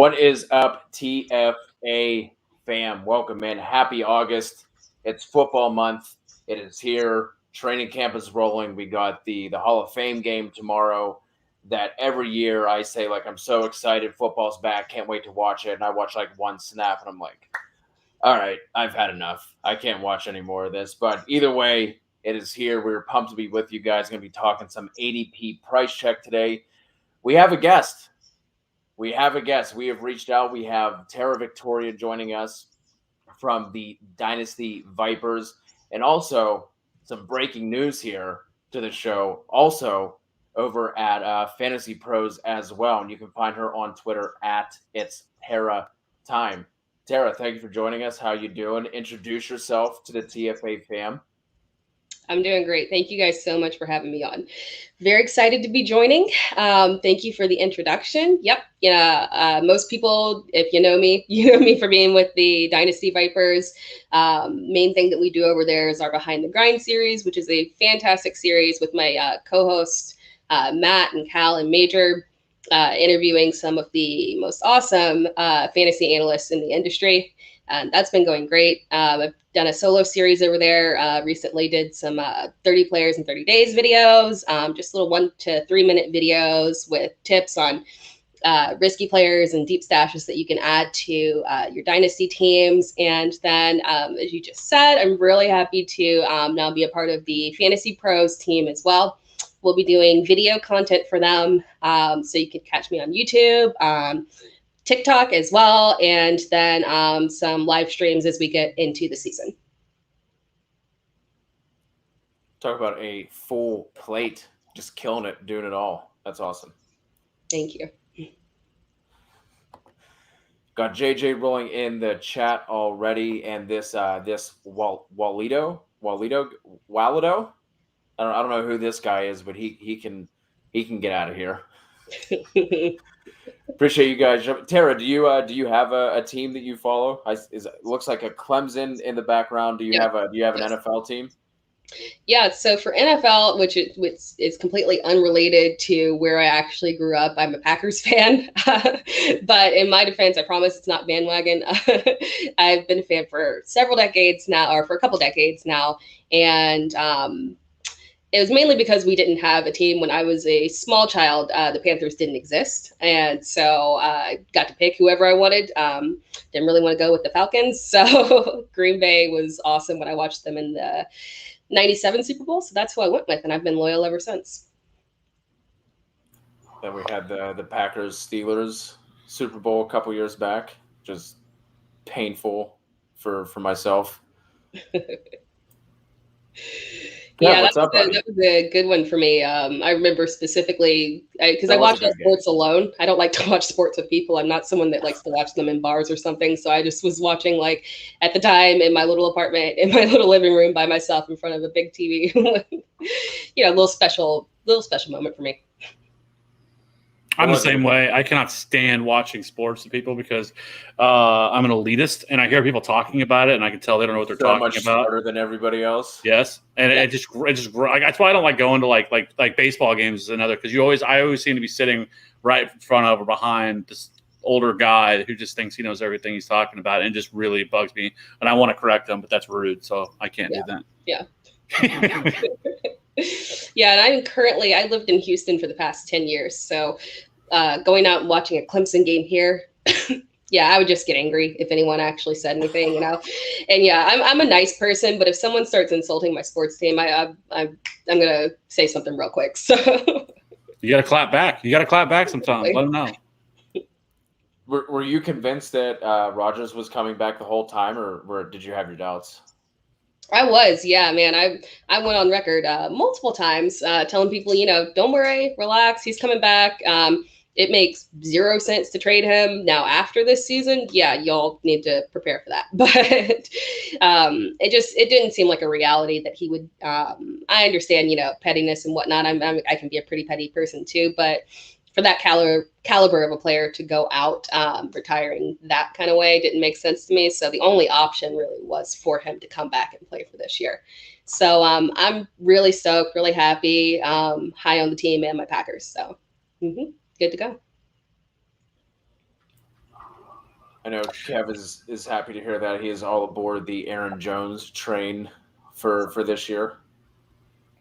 What is up, TFA fam? Welcome in. Happy August. It's football month. It is here. Training camp is rolling. We got the Hall of Fame game tomorrow that every year I say, like, I'm so excited. Football's back. Can't wait to watch it. And I watch like one snap and I'm like, all right, I've had enough. I can't watch any more of this. But either way, it is here. We're pumped to be with you guys. Going to be talking some ADP Price Check today. We have a guest. We have reached out. We have Tera Victoria joining us from the Dynasty Vipers. And also some breaking news here to the show. Also over at Fantasy Pros as well. And you can find her on Twitter at It's Tera Time. Tera, thank you for joining us. How you doing? Introduce yourself to the TFA fam. I'm doing great. Thank you guys so much for having me on. Very excited to be joining. Thank you for the introduction. Yep. Yeah. Most people, if you know me for being with the Dynasty Vipers. Main thing that we do over there is our Behind the Grind series, which is a fantastic series with my co-hosts, Matt and Cal and Major, interviewing some of the most awesome fantasy analysts in the industry. And that's been going great. I've done a solo series over there. Recently did some 30 players in 30 days videos, just little 1 to 3 minute videos with tips on risky players and deep stashes that you can add to your dynasty teams. And then, as you just said, I'm really happy to now be a part of the Fantasy Pros team as well. We'll be doing video content for them. So you can catch me on YouTube, TikTok as well, and then some live streams as we get into the season. Talk about a full plate, just killing it, doing it all. That's awesome. Thank you. Got JJ rolling in the chat already, and this Walido. I don't know who this guy is, but he can get out of here. Appreciate you guys. Tera, do you have a team that you follow? It looks like a Clemson in the background. Do you have an NFL team? Yeah, so for NFL, which is completely unrelated to where I actually grew up, I'm a Packers fan. But in my defense, I promise it's not bandwagon. I've been a fan for several decades now, or for a couple decades now, and it was mainly because we didn't have a team when I was a small child. The Panthers didn't exist. And so I got to pick whoever I wanted. Didn't really want to go with the Falcons. So Green Bay was awesome when I watched them in the 97 Super Bowl. So that's who I went with. And I've been loyal ever since. Then we had the Packers-Steelers Super Bowl a couple years back. Just painful for myself. Yeah, that was a good one for me. I remember specifically because I watch sports alone. I don't like to watch sports with people. I'm not someone that likes to watch them in bars or something. So I just was watching, like, at the time in my little apartment, in my little living room by myself in front of a big TV. A little special moment for me. I'm the same way. I cannot stand watching sports with people because I'm an elitist, and I hear people talking about it, and I can tell they don't know what they're talking about. Smarter than everybody else. Yes, and it just that's why I don't like going to like baseball games is another, because I always seem to be sitting right in front of or behind this older guy who just thinks he knows everything he's talking about, and it just really bugs me. And I want to correct him, but that's rude, so I can't do that. Yeah. Yeah, and I lived in Houston for the past 10 years. So going out and watching a Clemson game here, yeah, I would just get angry if anyone actually said anything, And yeah, I'm a nice person, but if someone starts insulting my sports team, I'm gonna say something real quick. So you got to clap back. You got to clap back sometimes. Let them know. Were you convinced that Rodgers was coming back the whole time, or did you have your doubts? I was, yeah, man. I went on record multiple times telling people, don't worry, relax, he's coming back. It makes 0 sense to trade him now after this season. Yeah, y'all need to prepare for that. But it didn't seem like a reality that he would. I understand, pettiness and whatnot. I can be a pretty petty person too, but for that caliber of a player to go out retiring that kind of way didn't make sense to me. So the only option really was for him to come back and play for this year. So I'm really stoked, really happy, high on the team and my Packers. So good to go. I know Kev is happy to hear that he is all aboard the Aaron Jones train for this year.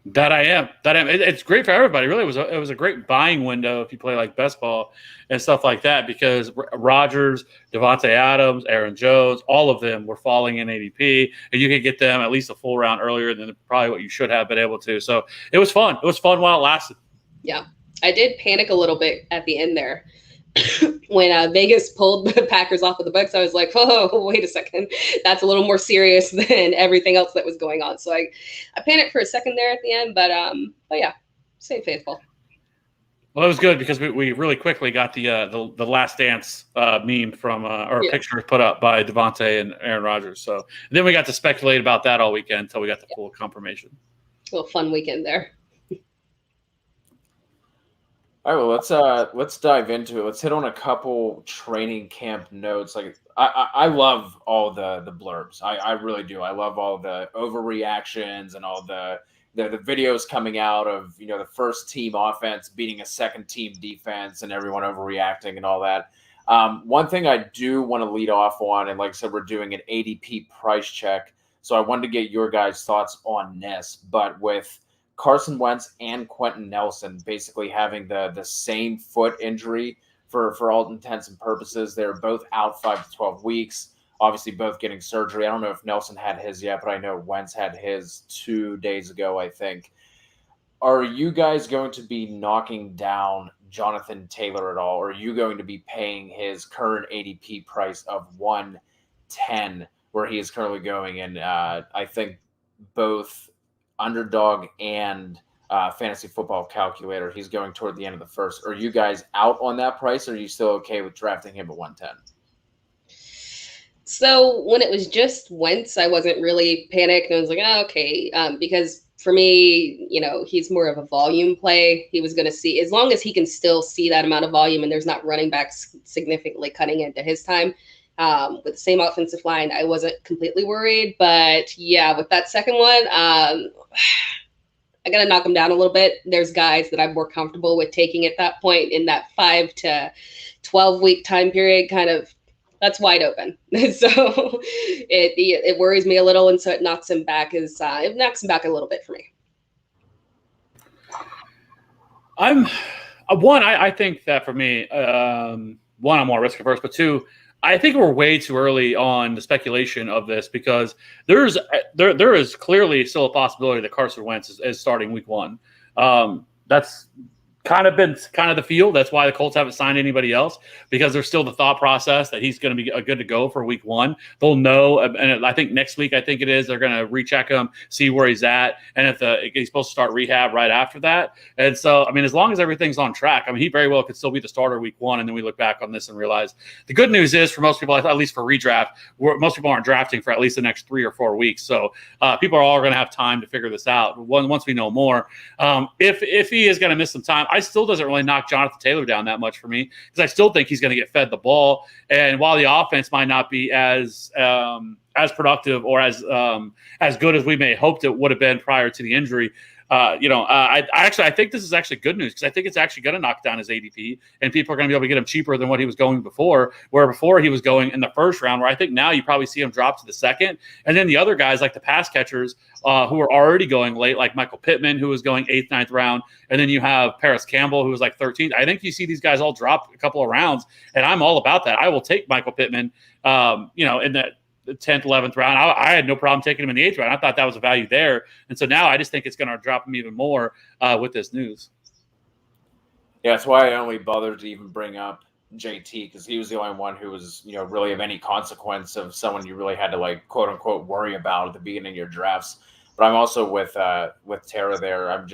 That I am. It's great for everybody. Really, it was a great buying window if you play like best ball and stuff like that, because Rodgers, Devontae Adams, Aaron Jones, all of them were falling in ADP, and you could get them at least a full round earlier than probably what you should have been able to. So it was fun. It was fun while it lasted. Yeah, I did panic a little bit at the end there. When Vegas pulled the Packers off of the books, I was like, "Oh, wait a second, that's a little more serious than everything else that was going on." So I panicked for a second there at the end, but yeah, stay faithful. Well, it was good because we really quickly got the Last Dance meme from picture put up by Devontae and Aaron Rodgers. So then we got to speculate about that all weekend until we got the full confirmation. A little fun weekend there. All right, well, let's dive into it. Let's hit on a couple training camp notes. Like I love all the blurbs. I really do. I love all the overreactions and all the videos coming out of, the first team offense beating a second team defense and everyone overreacting and all that. One thing I do want to lead off on, and like I said, we're doing an ADP price check. So I wanted to get your guys' thoughts on this, but with Carson Wentz and Quentin Nelson basically having the same foot injury for all intents and purposes. They're both out 5 to 12 weeks, obviously both getting surgery. I don't know if Nelson had his yet, but I know Wentz had his 2 days ago, I think. Are you guys going to be knocking down Jonathan Taylor at all? Or are you going to be paying his current ADP price of $110, where he is currently going? And I think both Underdog and Fantasy Football Calculator, he's going toward the end of the first. Are you guys out on that price, or are you still okay with drafting him at 110? So when it was just Wentz, I wasn't really panicked. I was like, oh, okay, because for me, he's more of a volume play. He was going to see, as long as he can still see that amount of volume and there's not running backs significantly cutting into his time. With the same offensive line, I wasn't completely worried. But yeah, with that second one, I got to knock him down a little bit. There's guys that I'm more comfortable with taking at that point in that 5 to 12 week time period. Kind of, that's wide open. So it worries me a little, and so it knocks him back. It knocks him back a little bit for me. I think that for me, one, I'm more risk averse, but two, I think we're way too early on the speculation of this, because there is clearly still a possibility that Carson Wentz is starting week 1. That's kind of the feel. That's why the Colts haven't signed anybody else, because there's still the thought process that he's going to be good to go for week 1. They'll know, and I think next week, they're going to recheck him, see where he's at, and if he's supposed to start rehab right after that. And so, as long as everything's on track, he very well could still be the starter week 1, and then we look back on this and realize the good news is, for most people, at least for redraft, most people aren't drafting for at least the next 3 or 4 weeks. So people are all going to have time to figure this out once we know more. If he is going to miss some time, I still doesn't really knock Jonathan Taylor down that much for me, because I still think he's going to get fed the ball. And while the offense might not be as productive or as good as we may hoped it would have been prior to the injury, I think this is actually good news, because I think it's actually going to knock down his ADP, and people are going to be able to get him cheaper than what he was going before, where before he was going in the first round, where I think now you probably see him drop to the second. And then the other guys, like the pass catchers, who are already going late, like Michael Pittman, who was going 8th, 9th round. And then you have Paris Campbell, who was like 13th. I think you see these guys all drop a couple of rounds, and I'm all about that. I will take Michael Pittman, in that the 10th, 11th round. I had no problem taking him in the 8th round. I thought that was a value there. And so now I just think it's going to drop him even more with this news. Yeah, that's why I only bothered to even bring up JT, because he was the only one who was, really of any consequence, of someone you really had to, like, quote unquote, worry about at the beginning of your drafts. But I'm also with Tera there.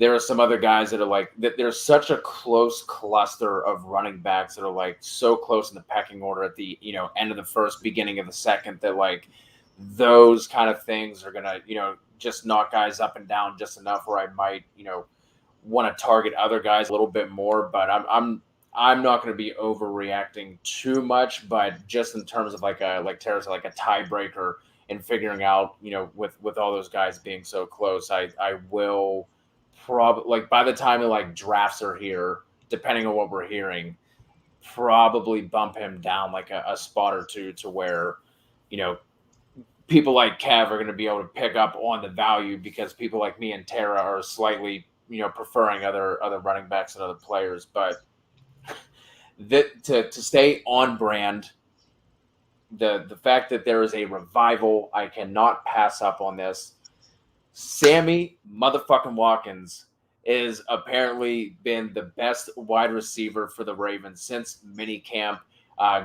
There are some other guys that are like that. There's such a close cluster of running backs that are like so close in the pecking order at the end of the first, beginning of the second, that like those kind of things are gonna just knock guys up and down just enough where I might want to target other guys a little bit more. But I'm not going to be overreacting too much. But just in terms of like Tera's like a tiebreaker and figuring out with all those guys being so close, I will. Probably, like, by the time the drafts are here, depending on what we're hearing, probably bump him down like a spot or two to where, people like Kev are going to be able to pick up on the value because people like me and Tara are slightly, preferring other running backs and other players. But to stay on brand, the fact that there is a revival, I cannot pass up on this. Sammy motherfucking Watkins is apparently been the best wide receiver for the Ravens since minicamp.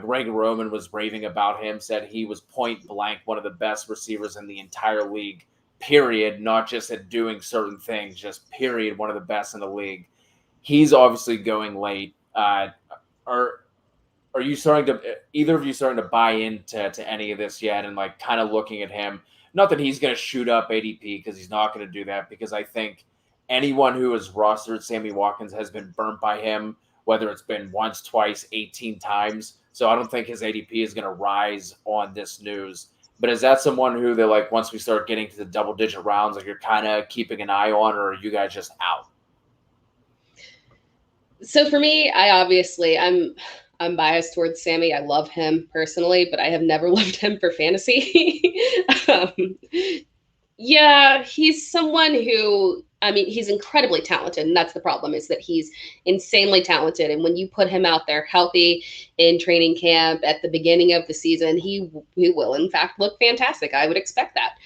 Greg Roman was raving about him, said he was point blank one of the best receivers in the entire league, period, not just at doing certain things, just period, one of the best in the league. He's obviously going late. Are you either of you starting to buy into any of this yet and like kind of looking at him? Not that he's going to shoot up ADP because he's not going to do that, because I think anyone who has rostered Sammy Watkins has been burnt by him, whether it's been once, twice, 18 times. So I don't think his ADP is going to rise on this news. But is that someone who they're like, once we start getting to the double-digit rounds, like you're kind of keeping an eye on, or are you guys just out? So for me, I'm biased towards Sammy. I love him personally, but I have never loved him for fantasy. Yeah, he's someone who, he's incredibly talented, and that's the problem, is that he's insanely talented. And when you put him out there healthy in training camp at the beginning of the season, he will, in fact, look fantastic. I would expect that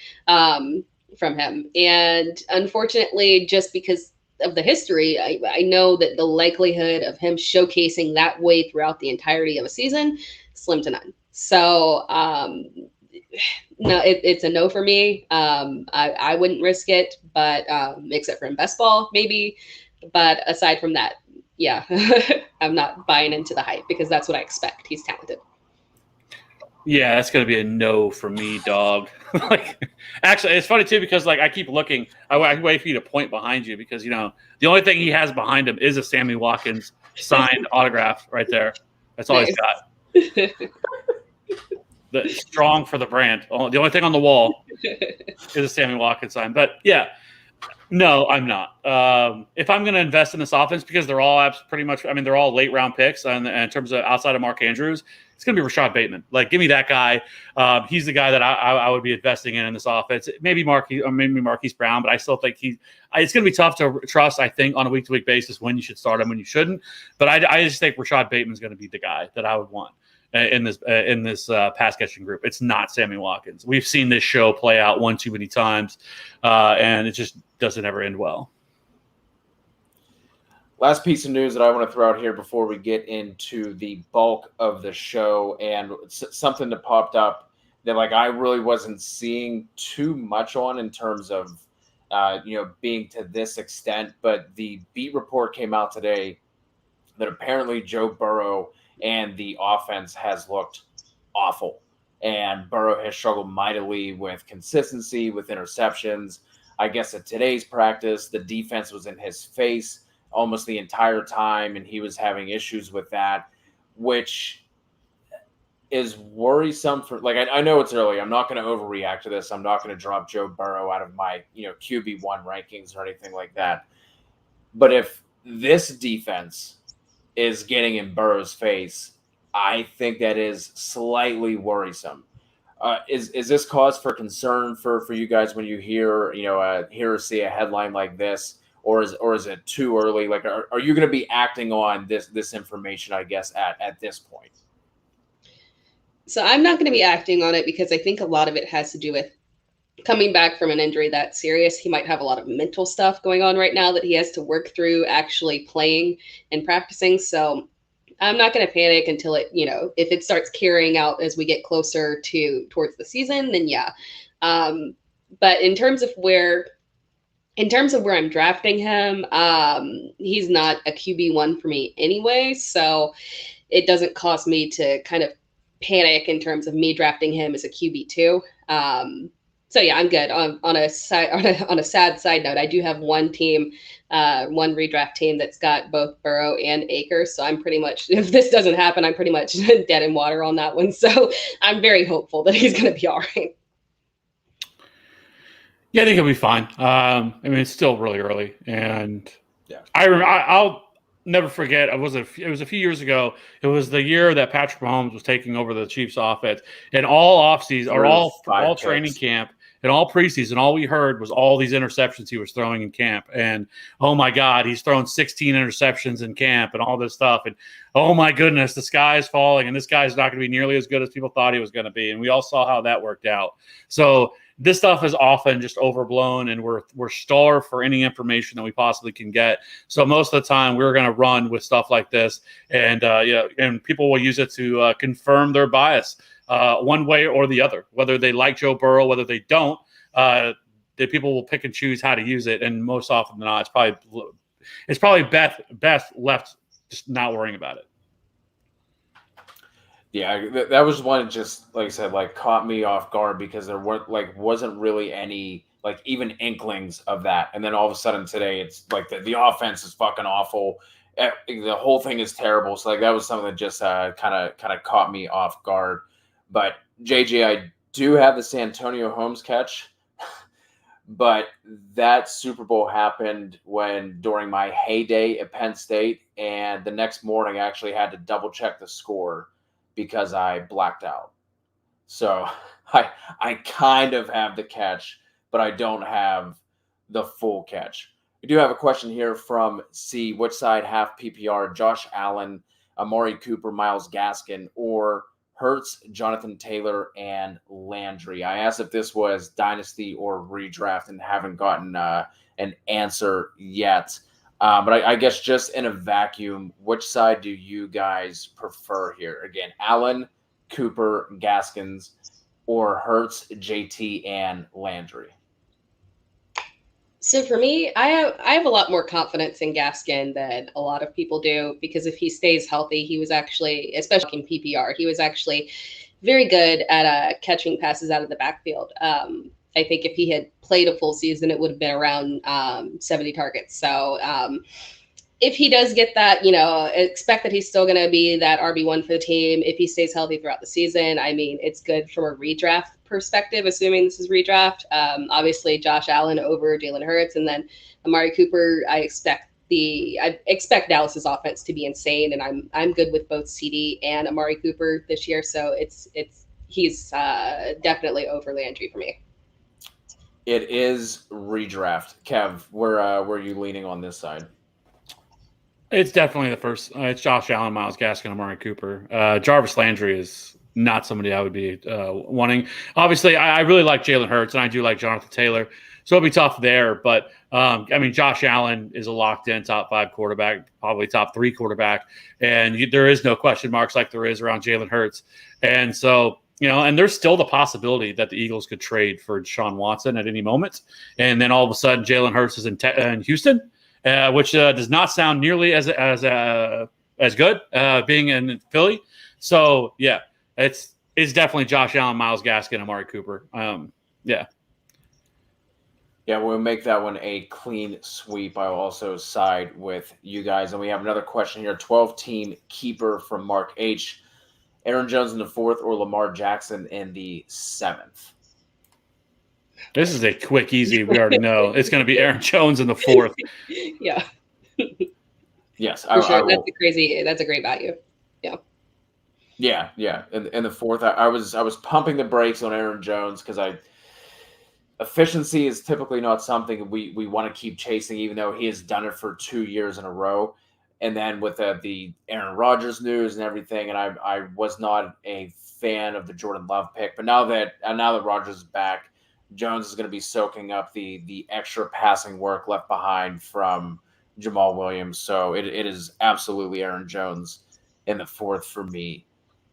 from him. And unfortunately, just because of the history, I know that the likelihood of him showcasing that way throughout the entirety of a season, slim to none. So, no, it's a no for me. I wouldn't risk it, but except for in best ball, maybe. But aside from that, yeah, I'm not buying into the hype because that's what I expect. He's talented. Yeah, that's going to be a no for me, dog. Actually, it's funny too because I keep looking. I wait for you to point behind you because the only thing he has behind him is a Sammy Watkins signed autograph right there. That's all he's got. The strong for the brand. The only thing on the wall is a Sammy Watkins sign. But yeah, no, I'm not. If I'm going to invest in this offense, because they're all pretty much, they're all late round picks, and in terms of outside of Mark Andrews, it's going to be Rashad Bateman. Give me that guy. He's the guy that I would be investing in this offense. Maybe Marquise Brown, but I still think it's going to be tough to trust, I think, on a week-to-week basis when you should start him, when you shouldn't. But I just think Rashad Bateman's going to be the guy that I would want in this pass catching group. It's not Sammy Watkins. We've seen this show play out one too many times, and it just doesn't ever end well. Last piece of news that I want to throw out here before we get into the bulk of the show, and something that popped up that I really wasn't seeing too much on in terms of being to this extent, but the beat report came out today that apparently Joe Burrow and the offense has looked awful. And Burrow has struggled mightily with consistency, with interceptions. I guess at today's practice, the defense was in his face almost the entire time, and he was having issues with that, which is worrisome for I know it's early. I'm not going to overreact to this. I'm not going to drop Joe Burrow out of my QB1 rankings or anything like that. But if this defense is getting in Burrow's face, I think that is slightly worrisome. Is this cause for concern for you guys when you hear or see a headline like this, or is it too early? Are you going to be acting on this information, I guess, at this point? So I'm not going to be acting on it because I think a lot of it has to do with coming back from an injury that serious. He might have a lot of mental stuff going on right now that he has to work through actually playing and practicing. So I'm not going to panic until it, if it starts carrying out as we get closer towards the season, then yeah. But in terms of where I'm drafting him, he's not a QB1 for me anyway. So it doesn't cause me to kind of panic in terms of me drafting him as a QB2. So yeah, I'm good. On a sad side note, I do have one redraft team that's got both Burrow and Akers. So I'm pretty much, if this doesn't happen, I'm pretty much dead in water on that one. So I'm very hopeful that he's going to be all right. Yeah, I think he'll be fine. It's still really early, and yeah, I'll never forget. It was a few years ago. It was the year that Patrick Mahomes was taking over the Chiefs offense, and all offseason or all training camp and all preseason, all we heard was all these interceptions he was throwing in camp. And oh my God, he's thrown 16 interceptions in camp and all this stuff. And oh my goodness, the sky is falling, and this guy's not going to be nearly as good as people thought he was going to be. And we all saw how that worked out. So this stuff is often just overblown, and we're starved for any information that we possibly can get. So most of the time, we're going to run with stuff like this, and and people will use it to confirm their bias one way or the other, whether they like Joe Burrow, whether they don't. The people will pick and choose how to use it, and most often than not, it's probably best left just not worrying about it. Yeah, that was one that just, like I said, like caught me off guard because there wasn't really any like even inklings of that. And then all of a sudden today, it's like the offense is fucking awful. The whole thing is terrible. So like that was something that just kind of caught me off guard. But JJ, I do have the Santonio Holmes catch, but that Super Bowl happened during my heyday at Penn State, and the next morning I actually had to double check the score because I blacked out. So I kind of have the catch, but I don't have the full catch. We do have a question here from C. Which side half PPR? Josh Allen, Amari Cooper, Myles Gaskin, or Hurts, Jonathan Taylor, and Landry? I asked if this was Dynasty or redraft and haven't gotten an answer yet. But I guess just in a vacuum, which side do you guys prefer here? Again, Allen, Cooper, Gaskins, or Hurts, JT, and Landry? So for me, I have a lot more confidence in Gaskin than a lot of people do, because if he stays healthy, he was actually, especially in PPR, he was actually very good at catching passes out of the backfield. I think if he had played a full season, it would have been around 70 targets. So if he does get that, expect that he's still going to be that RB1 for the team. If he stays healthy throughout the season, I mean, it's good from a redraft perspective, assuming this is redraft. Obviously, Josh Allen over Jalen Hurts, and then Amari Cooper. I expect Dallas's offense to be insane, and I'm good with both CD and Amari Cooper this year. So he's definitely over Landry for me. It is redraft. Kev, where are you leaning on this side? It's definitely the first. It's Josh Allen, Myles Gaskin, Amari Cooper. Jarvis Landry is not somebody I would be wanting. Obviously, I really like Jalen Hurts, and I do like Jonathan Taylor. So it'll be tough there. But, Josh Allen is a locked-in top 5 quarterback, probably top 3 quarterback. And there is no question marks like there is around Jalen Hurts. And so, and there's still the possibility that the Eagles could trade for Deshaun Watson at any moment. And then all of a sudden, Jalen Hurts is in Houston, which does not sound nearly as good being in Philly. So, yeah, it's definitely Josh Allen, Myles Gaskin, Amari Cooper. Yeah, we'll make that one a clean sweep. I'll also side with you guys. And we have another question here. 12-team keeper from Mark H. Aaron Jones in the 4th or Lamar Jackson in the 7th? This is a quick, easy. We already know it's going to be Aaron Jones in the 4th. Yeah. Yes, for sure. That's a great value. Yeah. Yeah. In the 4th, I was pumping the brakes on Aaron Jones because efficiency is typically not something we want to keep chasing, even though he has done it for 2 years in a row. And then with the Aaron Rodgers news and everything, and I was not a fan of the Jordan Love pick, but now that Rodgers is back, Jones is going to be soaking up the extra passing work left behind from Jamal Williams. So it is absolutely Aaron Jones in the 4th for me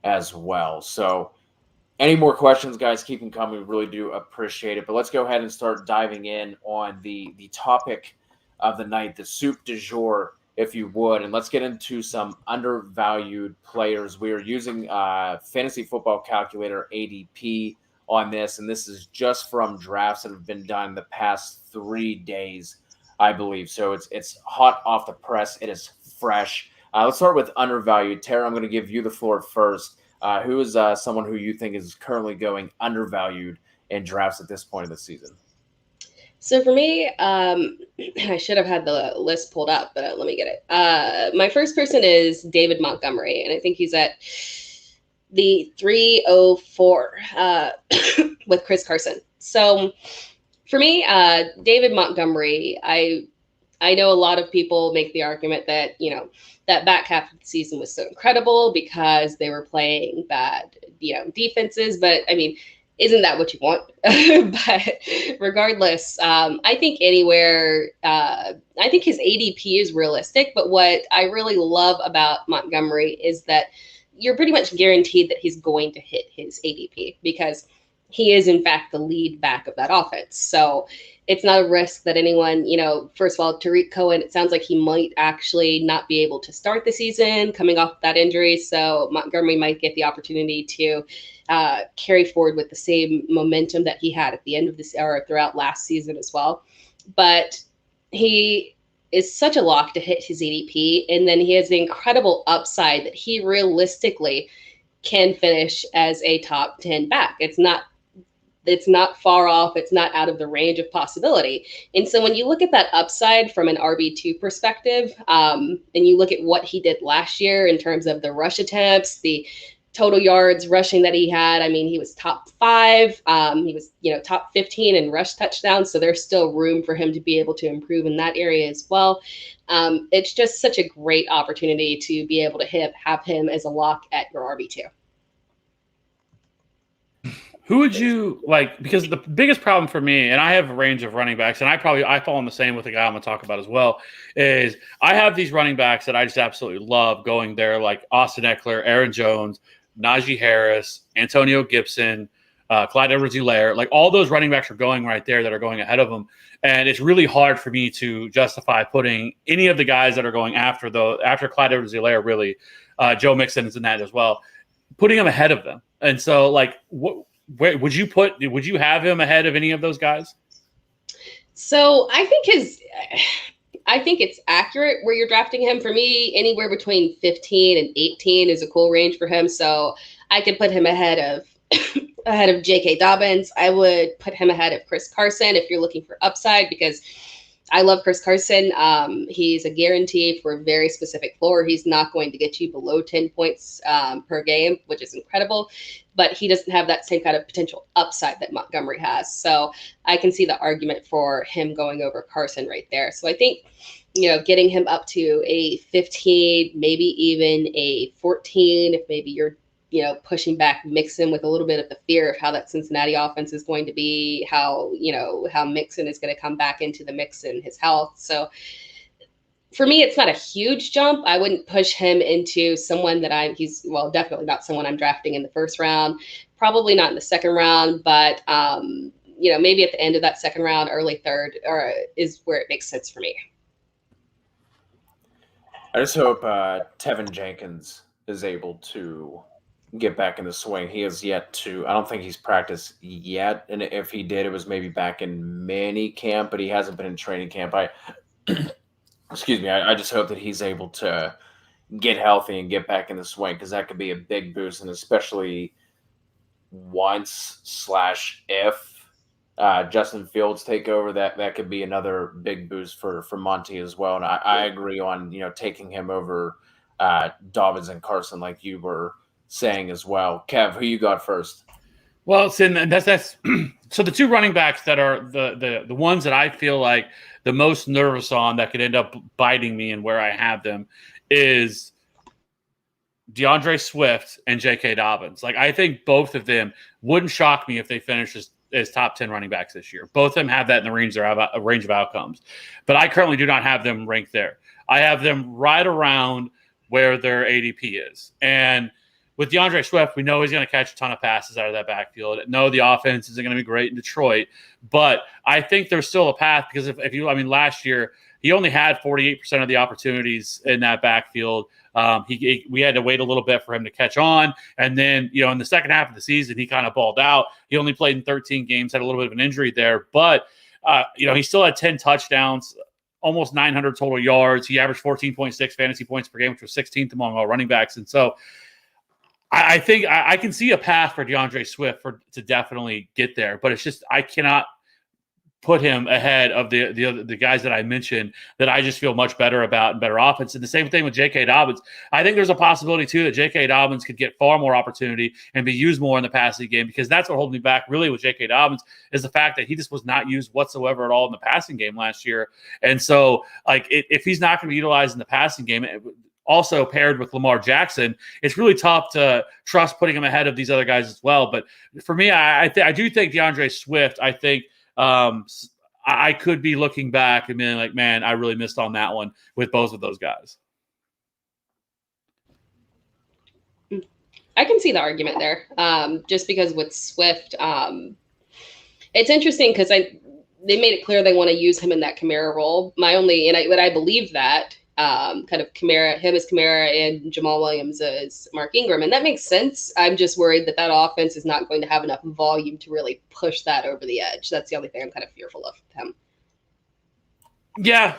as well. So any more questions, guys, keep them coming. We really do appreciate it. But let's go ahead and start diving in on the topic of the night, the soup du jour, if you would. And let's get into some undervalued players. We are using Fantasy Football Calculator ADP on this, and this is just from drafts that have been done the past 3 days, I believe. So it's hot off the press. It is fresh. Let's start with undervalued. Tara, I'm going to give you the floor first. Who is someone who you think is currently going undervalued in drafts at this point of the season? So for me, I should have had the list pulled up, but let me get it. My first person is David Montgomery, and I think he's at the 304 with Chris Carson. So for me, David Montgomery, I know a lot of people make the argument that, that back half of the season was so incredible because they were playing bad, defenses. But I mean, isn't that what you want? But regardless, I think I think his ADP is realistic. But what I really love about Montgomery is that you're pretty much guaranteed that he's going to hit his ADP because he is, in fact, the lead back of that offense. So it's not a risk that anyone, first of all, Tariq Cohen, it sounds like he might actually not be able to start the season coming off that injury. So Montgomery might get the opportunity to carry forward with the same momentum that he had at the end of this era throughout last season as well. But he is such a lock to hit his ADP. And then he has the incredible upside that he realistically can finish as a top 10 back. It's not far off. It's not out of the range of possibility. And so when you look at that upside from an RB2 perspective, and you look at what he did last year in terms of the rush attempts, the total yards rushing that he had, I mean, he was top 5. He was, top 15 in rush touchdowns. So there's still room for him to be able to improve in that area as well. It's just such a great opportunity to be able to have him as a lock at your RB2. Who would you like? Because the biggest problem for me, and I have a range of running backs, and I fall in the same with the guy I'm going to talk about as well, is I have these running backs that I just absolutely love going there, like Austin Eckler, Aaron Jones, Najee Harris, Antonio Gibson, Clyde Edwards-Helaire. Like all those running backs are going right there that are going ahead of them. And it's really hard for me to justify putting any of the guys that are going after Clyde Edwards-Helaire, really, Joe Mixon is in that as well, putting them ahead of them. And so, like, where would you have him ahead of any of those guys? So I think it's accurate where you're drafting him. For me, anywhere between 15 and 18 is a cool range for him. So I could put him ahead of J.K. Dobbins. I would put him ahead of Chris Carson if you're looking for upside, because I love Chris Carson. He's a guarantee for a very specific floor. He's not going to get you below 10 points per game, which is incredible. But he doesn't have that same kind of potential upside that Montgomery has. So I can see the argument for him going over Carson right there. So I think, getting him up to a 15, maybe even a 14, if maybe you're, pushing back Mixon with a little bit of the fear of how that Cincinnati offense is going to be, how Mixon is going to come back into the mix and his health. So for me, it's not a huge jump. I wouldn't push him into someone that he's definitely not someone I'm drafting in the first round, probably not in the second round, but, maybe at the end of that second round, early third, is where it makes sense for me. I just hope Tevin Jenkins is able to get back in the swing. He has yet to, I don't think he's practiced yet. And if he did, it was maybe back in mini camp, but he hasn't been in training camp. Excuse me. I just hope that he's able to get healthy and get back in the swing, because that could be a big boost, and especially if Justin Fields take over, that could be another big boost for Monty as well. And I agree on taking him over Dobbins and Carson, like you were saying as well. Kev, who you got first? Well, that's so the two running backs that are the ones that I feel like the most nervous on that could end up biting me and where I have them is DeAndre Swift and J.K. Dobbins. Like, I think both of them wouldn't shock me if they finish as top 10 running backs this year. Both of them have that in the range of outcomes. But I currently do not have them ranked there. I have them right around where their ADP is. And with DeAndre Swift, we know he's going to catch a ton of passes out of that backfield. No, the offense isn't going to be great in Detroit, but I think there's still a path, because last year he only had 48% of the opportunities in that backfield. We had to wait a little bit for him to catch on. And then, in the second half of the season, he kind of balled out. He only played in 13 games, had a little bit of an injury there, but he still had 10 touchdowns, almost 900 total yards. He averaged 14.6 fantasy points per game, which was 16th among all running backs. And so I think I can see a path for DeAndre Swift to definitely get there, but it's just I cannot put him ahead of the guys that I mentioned that I just feel much better about and better offense. And the same thing with J.K. Dobbins. I think there's a possibility too that J.K. Dobbins could get far more opportunity and be used more in the passing game, because that's what holds me back really with J.K. Dobbins is the fact that he just was not used whatsoever at all in the passing game last year. And so like if he's not going to be utilized in the passing game, also paired with Lamar Jackson, it's really tough to trust putting him ahead of these other guys as well. But for me, I do think DeAndre Swift, I think I could be looking back and being like, man, I really missed on that one with both of those guys. I can see the argument there. Just because with Swift, it's interesting because they made it clear they want to use him in that Kamara role. I believe that kind of him as Kamara and Jamal Williams as Mark Ingram, and that makes sense. I'm just worried that offense is not going to have enough volume to really push that over the edge. That's the only thing I'm kind of fearful of him. Yeah,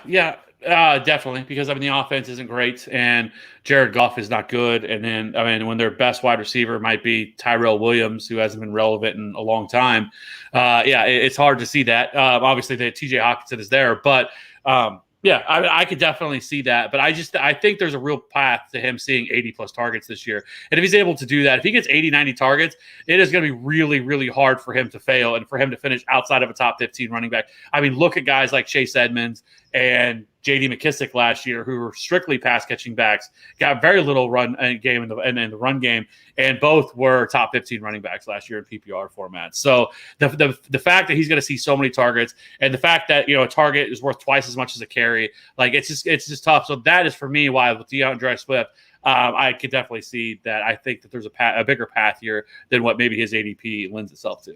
definitely, because the offense isn't great and Jared Goff is not good. And then when their best wide receiver might be Tyrell Williams, who hasn't been relevant in a long time, it's hard to see that. Obviously, the T.J. Hockenson is there, but I could definitely see that. But I think there's a real path to him seeing 80-plus targets this year. And if he's able to do that, if he gets 80, 90 targets, it is going to be really, really hard for him to fail and for him to finish outside of a top 15 running back. Look at guys like Chase Edmonds and J.D. McKissick last year, who were strictly pass-catching backs, got very little run game in the run game, and both were top 15 running backs last year in PPR format. So the fact that he's going to see so many targets, and the fact that a target is worth twice as much as a carry, it's just tough. So that is for me why with DeAndre Swift, I could definitely see that. I think that there's a bigger path here than what maybe his ADP lends itself to.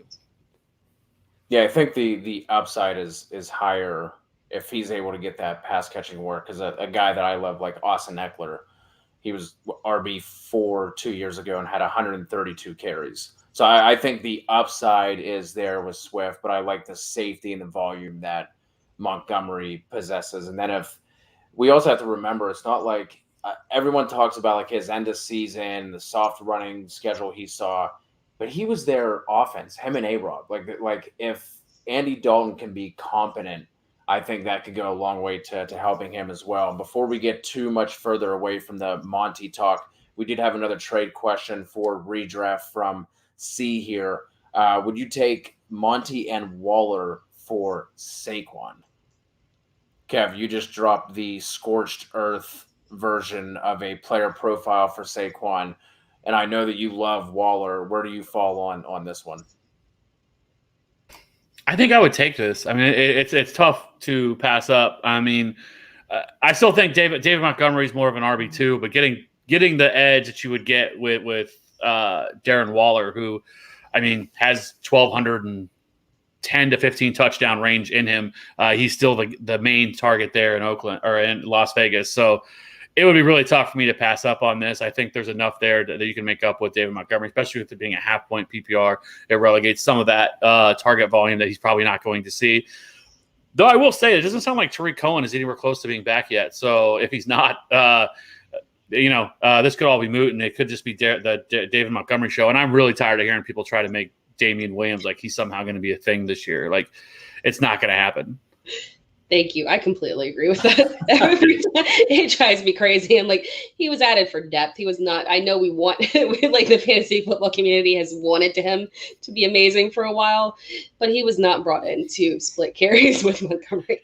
Yeah, I think the upside is higher if he's able to get that pass catching work, because a guy that I love, like Austin Eckler, he was RB4 2 years ago and had 132 carries. So I think the upside is there with Swift, but I like the safety and the volume that Montgomery possesses. And then if we also have to remember, it's not like everyone talks about like his end of season, the soft running schedule he saw, but he was their offense, him and A-Rod. Like if Andy Dalton can be competent, I think that could go a long way to helping him as well. And before we get too much further away from the Monty talk, we did have another trade question for redraft from C here. Would you take Monty and Waller for Saquon? Kev, you just dropped the scorched earth version of a player profile for Saquon, and I know that you love Waller. Where do you fall on this one? I think I would take this. It's tough to pass up. I still think David Montgomery is more of an RB2, but getting the edge that you would get with Darren Waller, who has 1,210 to 15 touchdown range in him. He's still the main target there in Oakland or in Las Vegas. So it would be really tough for me to pass up on this. I think there's enough there that you can make up with David Montgomery, especially with it being a half-point PPR. It relegates some of that target volume that he's probably not going to see. Though I will say, it doesn't sound like Tariq Cohen is anywhere close to being back yet. So if he's not, this could all be moot, and it could just be the David Montgomery show. And I'm really tired of hearing people try to make Damian Williams like he's somehow going to be a thing this year. Like, it's not going to happen. Thank you. I completely agree with that. It drives me crazy. And he was added for depth. He was not. I know the fantasy football community has wanted him to be amazing for a while, but he was not brought in to split carries with Montgomery.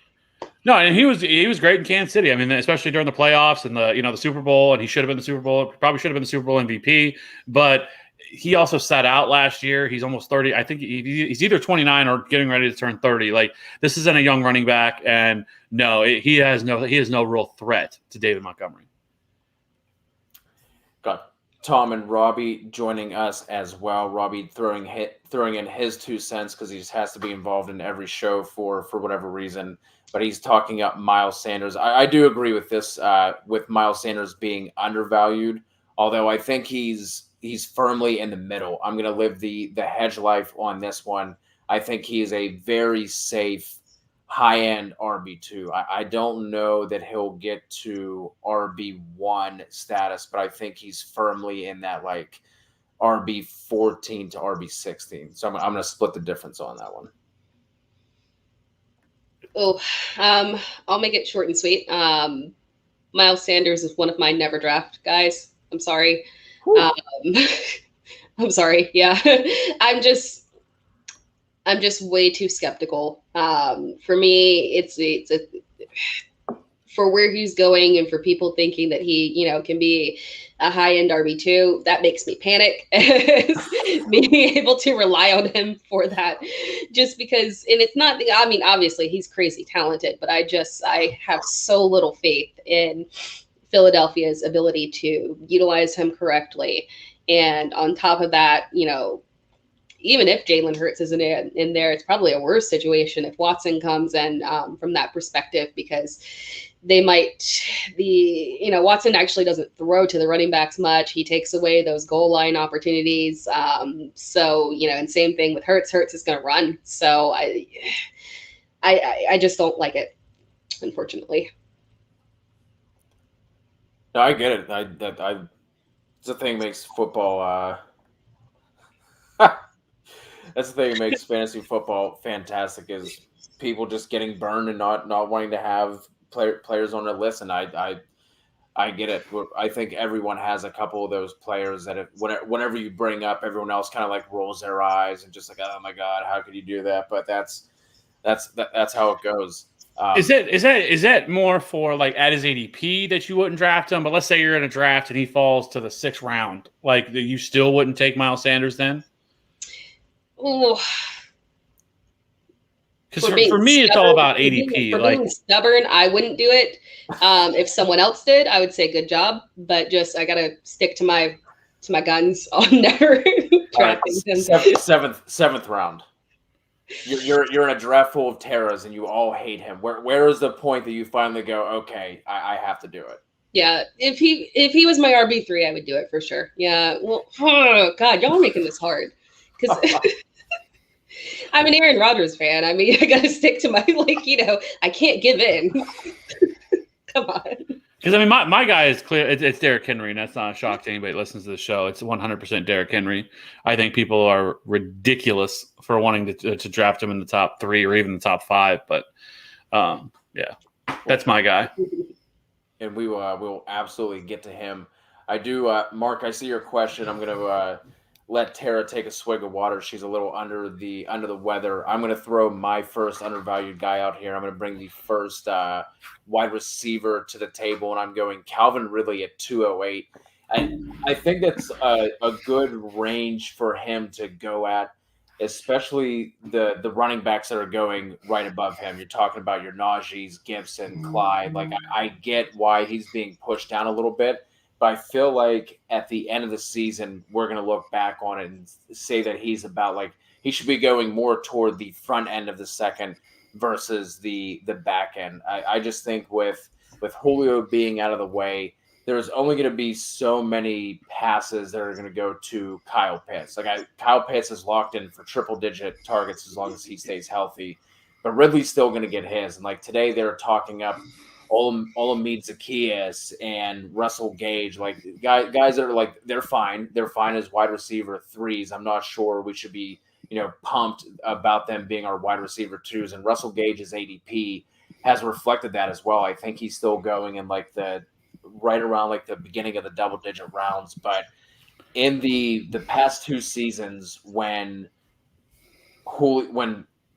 No, and he was great in Kansas City. Especially during the playoffs and the Super Bowl, and he should have been the Super Bowl. Probably should have been the Super Bowl MVP, but he also sat out last year. He's almost 30. I think he's either 29 or getting ready to turn 30. This isn't a young running back, and no, he has no real threat to David Montgomery. Got Tom and Robbie joining us as well. Robbie throwing in his 2 cents because he just has to be involved in every show for whatever reason. But he's talking up Miles Sanders. I do agree with this, with Miles Sanders being undervalued, although I think he's firmly in the middle. I'm going to live the hedge life on this one. I think he is a very safe, high-end RB2. I don't know that he'll get to RB1 status, but I think he's firmly in that RB14 to RB16. So I'm going to split the difference on that one. I'll make it short and sweet. Miles Sanders is one of my never draft guys. I'm sorry. I'm sorry. Yeah, I'm just way too skeptical. For me, it's for where he's going and for people thinking that he, can be a high-end RB2, that makes me panic. Being able to rely on him for that, just because, and it's not, I mean, obviously he's crazy talented, but I have so little faith in Philadelphia's ability to utilize him correctly. And on top of that, even if Jalen Hurts isn't in there, it's probably a worse situation if Watson comes in from that perspective, because Watson actually doesn't throw to the running backs much. He takes away those goal line opportunities. And same thing with Hurts. Hurts is going to run. So I just don't like it, unfortunately. No, I get it. It's the thing that makes football. That's the thing that makes fantasy football fantastic, is people just getting burned and not wanting to have players on their list. And I get it. I think everyone has a couple of those players that whenever you bring up, everyone else kind of like rolls their eyes and just like, oh my God, how could you do that? But that's how it goes. Is that more for like at his ADP that you wouldn't draft him? But let's say you're in a draft and he falls to the 6th round, like you still wouldn't take Miles Sanders then? Oh, because for me, it's all about ADP. For being stubborn, I wouldn't do it. If someone else did, I would say good job. But I gotta stick to my guns on never drafting him. Seventh round. You're in a draft full of Teras and you all hate him. Where is the point that you finally go, okay, I have to do it? Yeah, if he was my RB3, I would do it for sure. Yeah. Well, God, y'all are making this hard. Because I'm an Aaron Rodgers fan. I mean, I got to stick to my, I can't give in. Come on. Because, I mean, my guy is clear. It's Derrick Henry, and that's not a shock to anybody that listens to the show. It's 100% Derrick Henry. I think people are ridiculous for wanting to draft him in the top 3 or even the top 5. But, yeah, that's my guy. And we will absolutely get to him. I do, Mark, I see your question. I'm going to let Tera take a swig of water. She's a little under the weather. I'm going to throw my first undervalued guy out here. I'm going to bring the first wide receiver to the table, and I'm going Calvin Ridley at 208. I think that's a good range for him to go at, especially the running backs that are going right above him. You're talking about your Najees, Gibson, Clyde. Like, I get why he's being pushed down a little bit. But I feel like at the end of the season, we're going to look back on it and say that he's about he should be going more toward the front end of the second versus the back end. I just think with Julio being out of the way, there's only going to be so many passes that are going to go to Kyle Pitts. Kyle Pitts is locked in for triple-digit targets as long as he stays healthy. But Ridley's still going to get his. And today they're talking up Olamide Zaccheaus and Russell Gage, guys that are they're fine. They're fine as wide receiver 3s. I'm not sure we should be, pumped about them being our wide receiver 2s. And Russell Gage's ADP has reflected that as well. I think he's still going in the right around the beginning of the double-digit rounds. But in the past 2 seasons, when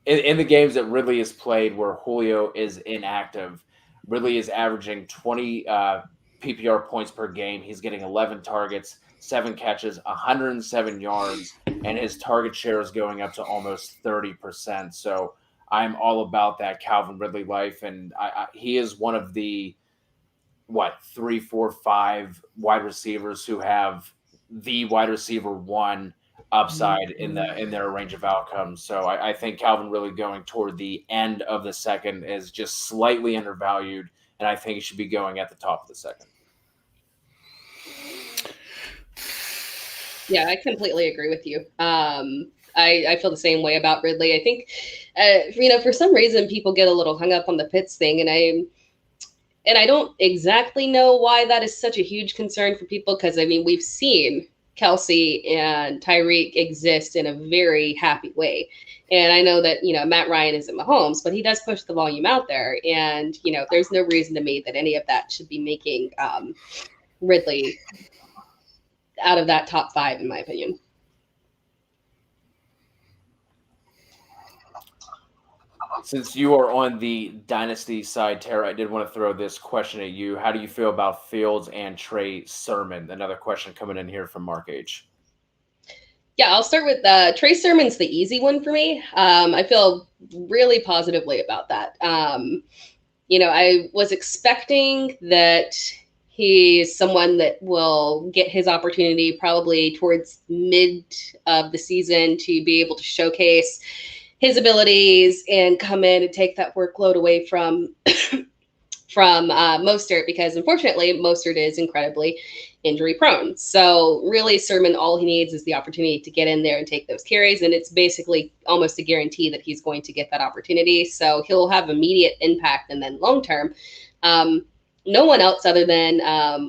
in the games that Ridley has played where Julio is inactive, Ridley is averaging 20 PPR points per game. He's getting 11 targets, 7 catches, 107 yards, and his target share is going up to almost 30%. So I'm all about that Calvin Ridley life, and he is one of the 3, 4, 5 wide receivers who have the wide receiver 1 upside in their range of outcomes. So I think Calvin Ridley going toward the end of the second is just slightly undervalued, and I think he should be going at the top of the second. Yeah, I completely agree with you. I feel the same way about Ridley. I think, for some reason people get a little hung up on the Pitts thing, and I don't exactly know why that is such a huge concern for people, because we've seen Kelsey and Tyreek exist in a very happy way. And I know that, Matt Ryan isn't Mahomes, but he does push the volume out there. And, there's no reason to me that any of that should be making Ridley out of that top 5, in my opinion. Since you are on the Dynasty side, Tara, I did want to throw this question at you. How do you feel about Fields and Trey Sermon? Another question coming in here from Mark H. Yeah, I'll start with Trey Sermon's the easy one for me. I feel really positively about that. I was expecting that he's someone that will get his opportunity probably towards mid of the season to be able to showcase his abilities and come in and take that workload away from Mostert, because unfortunately Mostert is incredibly injury prone. So really Sermon, all he needs is the opportunity to get in there and take those carries. And it's basically almost a guarantee that he's going to get that opportunity. So he'll have immediate impact. And then long-term, no one else other than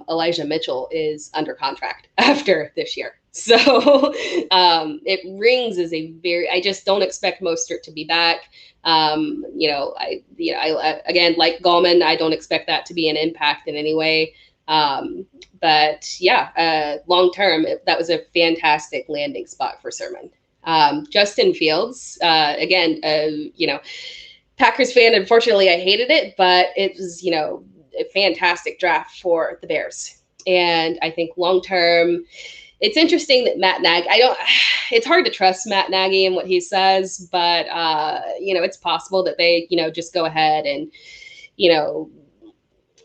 Elijah Mitchell is under contract after this year. So it rings as I just don't expect Mostert to be back. Again, like Gallman, I don't expect that to be an impact in any way. But yeah, long term, that was a fantastic landing spot for Sermon. Justin Fields, again, Packers fan. Unfortunately, I hated it, but it was, a fantastic draft for the Bears. And I think long term, it's interesting that Matt Nagy, it's hard to trust Matt Nagy and what he says, but, it's possible that they, just go ahead and,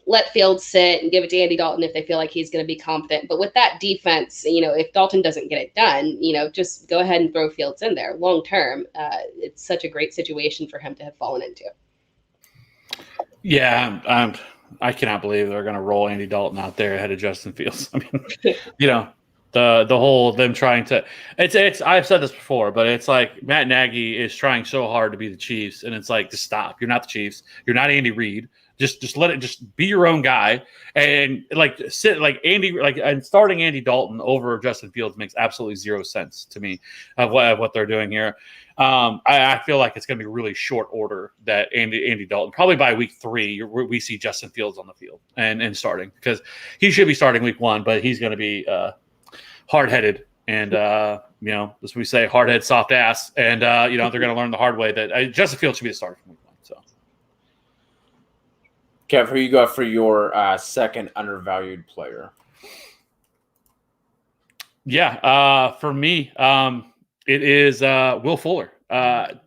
let Fields sit and give it to Andy Dalton if they feel like he's going to be confident. But with that defense, if Dalton doesn't get it done, just go ahead and throw Fields in there. Long term, it's such a great situation for him to have fallen into. Yeah, I cannot believe they're going to roll Andy Dalton out there ahead of Justin Fields. I mean, the whole them trying to it's I've said this before, but it's like Matt Nagy is trying so hard to be the Chiefs, and it's like, just stop. You're not the Chiefs. You're not Andy Reid. Just let it just be your own guy, and and starting Andy Dalton over Justin Fields makes absolutely zero sense to me of what they're doing here. I feel like it's going to be really short order that Andy Dalton, probably by week 3, we see Justin Fields on the field and starting, because he should be starting week 1, but he's going to be hard-headed and as we say, hard-head, soft ass, and they're going to learn the hard way that Justin Fields should be the starter from week 1. So, Kev, who you got for your second undervalued player? Yeah, for me, it is Will Fuller. The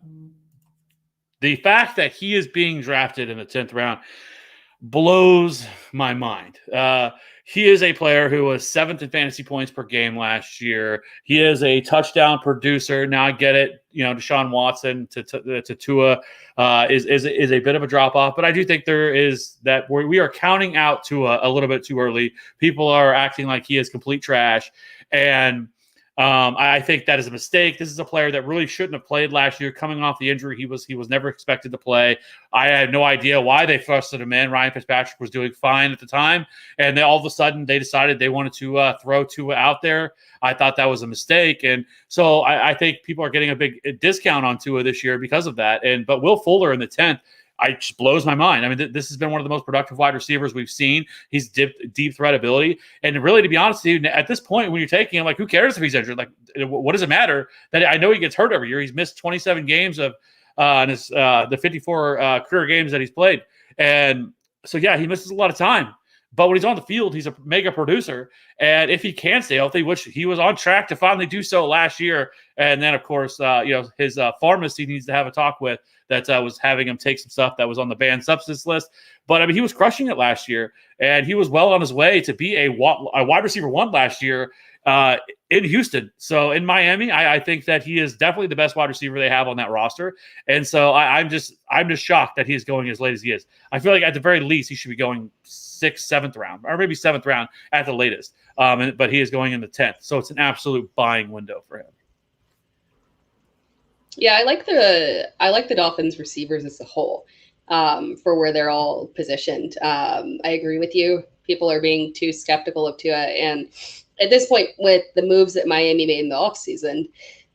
fact that he is being drafted in the 10th round blows my mind. He is a player who was 7th in fantasy points per game last year. He is a touchdown producer. Now I get it. Deshaun Watson to Tua is a bit of a drop off, but I do think there is that we are counting out Tua a little bit too early. People are acting like he is complete trash, and I think that is a mistake. This is a player that really shouldn't have played last year. Coming off the injury, he was never expected to play. I had no idea why they thrusted him in. Ryan Fitzpatrick was doing fine at the time, and all of a sudden they decided they wanted to throw Tua out there. I thought that was a mistake, and so I think people are getting a big discount on Tua this year because of that. But Will Fuller in the 10th, it just blows my mind. I mean, this has been one of the most productive wide receivers we've seen. He's deep threat ability. And really, to be honest with you, at this point, when you're taking him, like, who cares if he's injured? Like, what does it matter? That I know he gets hurt every year. He's missed 27 games of the 54 career games that he's played. And so, yeah, he misses a lot of time. But when he's on the field, he's a mega producer. And if he can stay healthy, which he was on track to finally do so last year, and then, of course, his pharmacy needs to have a talk with that was having him take some stuff that was on the banned substance list. But, I mean, he was crushing it last year, and he was well on his way to be a wide receiver 1 last year in Houston. So in Miami, I think that he is definitely the best wide receiver they have on that roster. And so I'm just shocked that he is going as late as he is. I feel like at the very least he should be going 6th, 7th round, or maybe 7th round at the latest. But he is going in the 10th. So it's an absolute buying window for him. Yeah, I like the Dolphins receivers as a whole, for where they're all positioned. I agree with you. People are being too skeptical of Tua, and at this point, with the moves that Miami made in the offseason,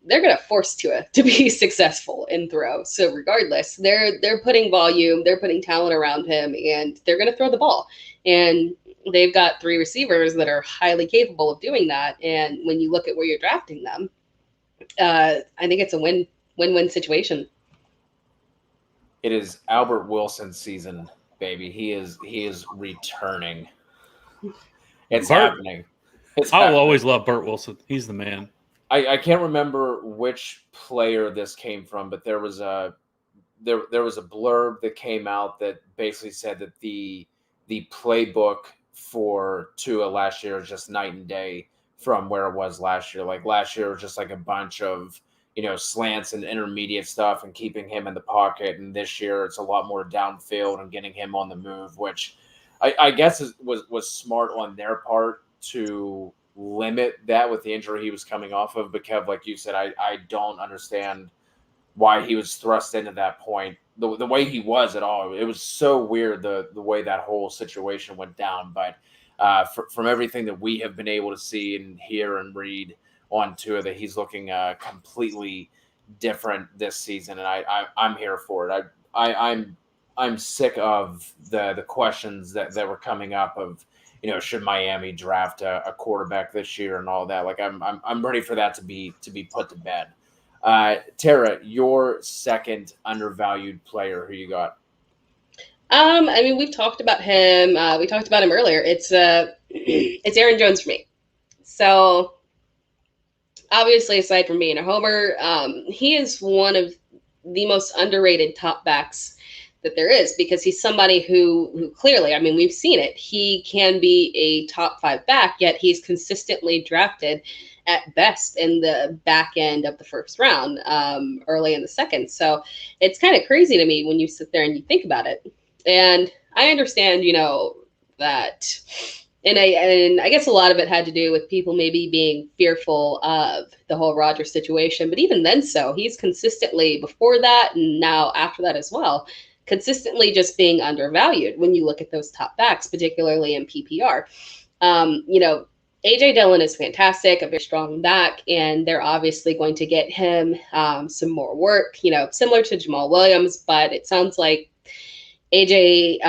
they're going to force Tua to be successful in throw. So regardless, they're putting volume, they're putting talent around him, and they're going to throw the ball. And they've got 3 receivers that are highly capable of doing that. And when you look at where you're drafting them, I think it's a win-win situation. It is Albert Wilson's season, baby. He is returning. It's happening. I'll always love Burt Wilson. He's the man. I can't remember which player this came from, but there was a blurb that came out that basically said that the playbook for Tua last year is just night and day from where it was last year. Like last year was just like a bunch of, slants and intermediate stuff and keeping him in the pocket. And this year it's a lot more downfield and getting him on the move, which I guess was smart on their part to limit that with the injury he was coming off of. But Kev, like you said, I don't understand why he was thrust into that point the way he was at all. It was so weird the way that whole situation went down. But from everything that we have been able to see and hear and read on Tua, that he's looking completely different this season, and I'm here for it. I'm sick of the questions that were coming up of, should Miami draft a quarterback this year and all that. Like I'm ready for that to be put to bed. Tara, your second undervalued player, who you got? I mean, we've talked about him. We talked about him earlier. It's Aaron Jones for me. So obviously, aside from being a homer, he is one of the most underrated top backs that there is, because he's somebody who clearly, I mean, we've seen it. He can be a top 5 back, yet he's consistently drafted at best in the back end of the first round, early in the second. So it's kind of crazy to me when you sit there and you think about it. And I understand, that, and I guess a lot of it had to do with people maybe being fearful of the whole Rodgers situation. But even then, he's consistently, before that and now after that as well, consistently just being undervalued when you look at those top backs, particularly in PPR. AJ Dillon is fantastic, a very strong back, and they're obviously going to get him some more work, similar to Jamal Williams. But it sounds like AJ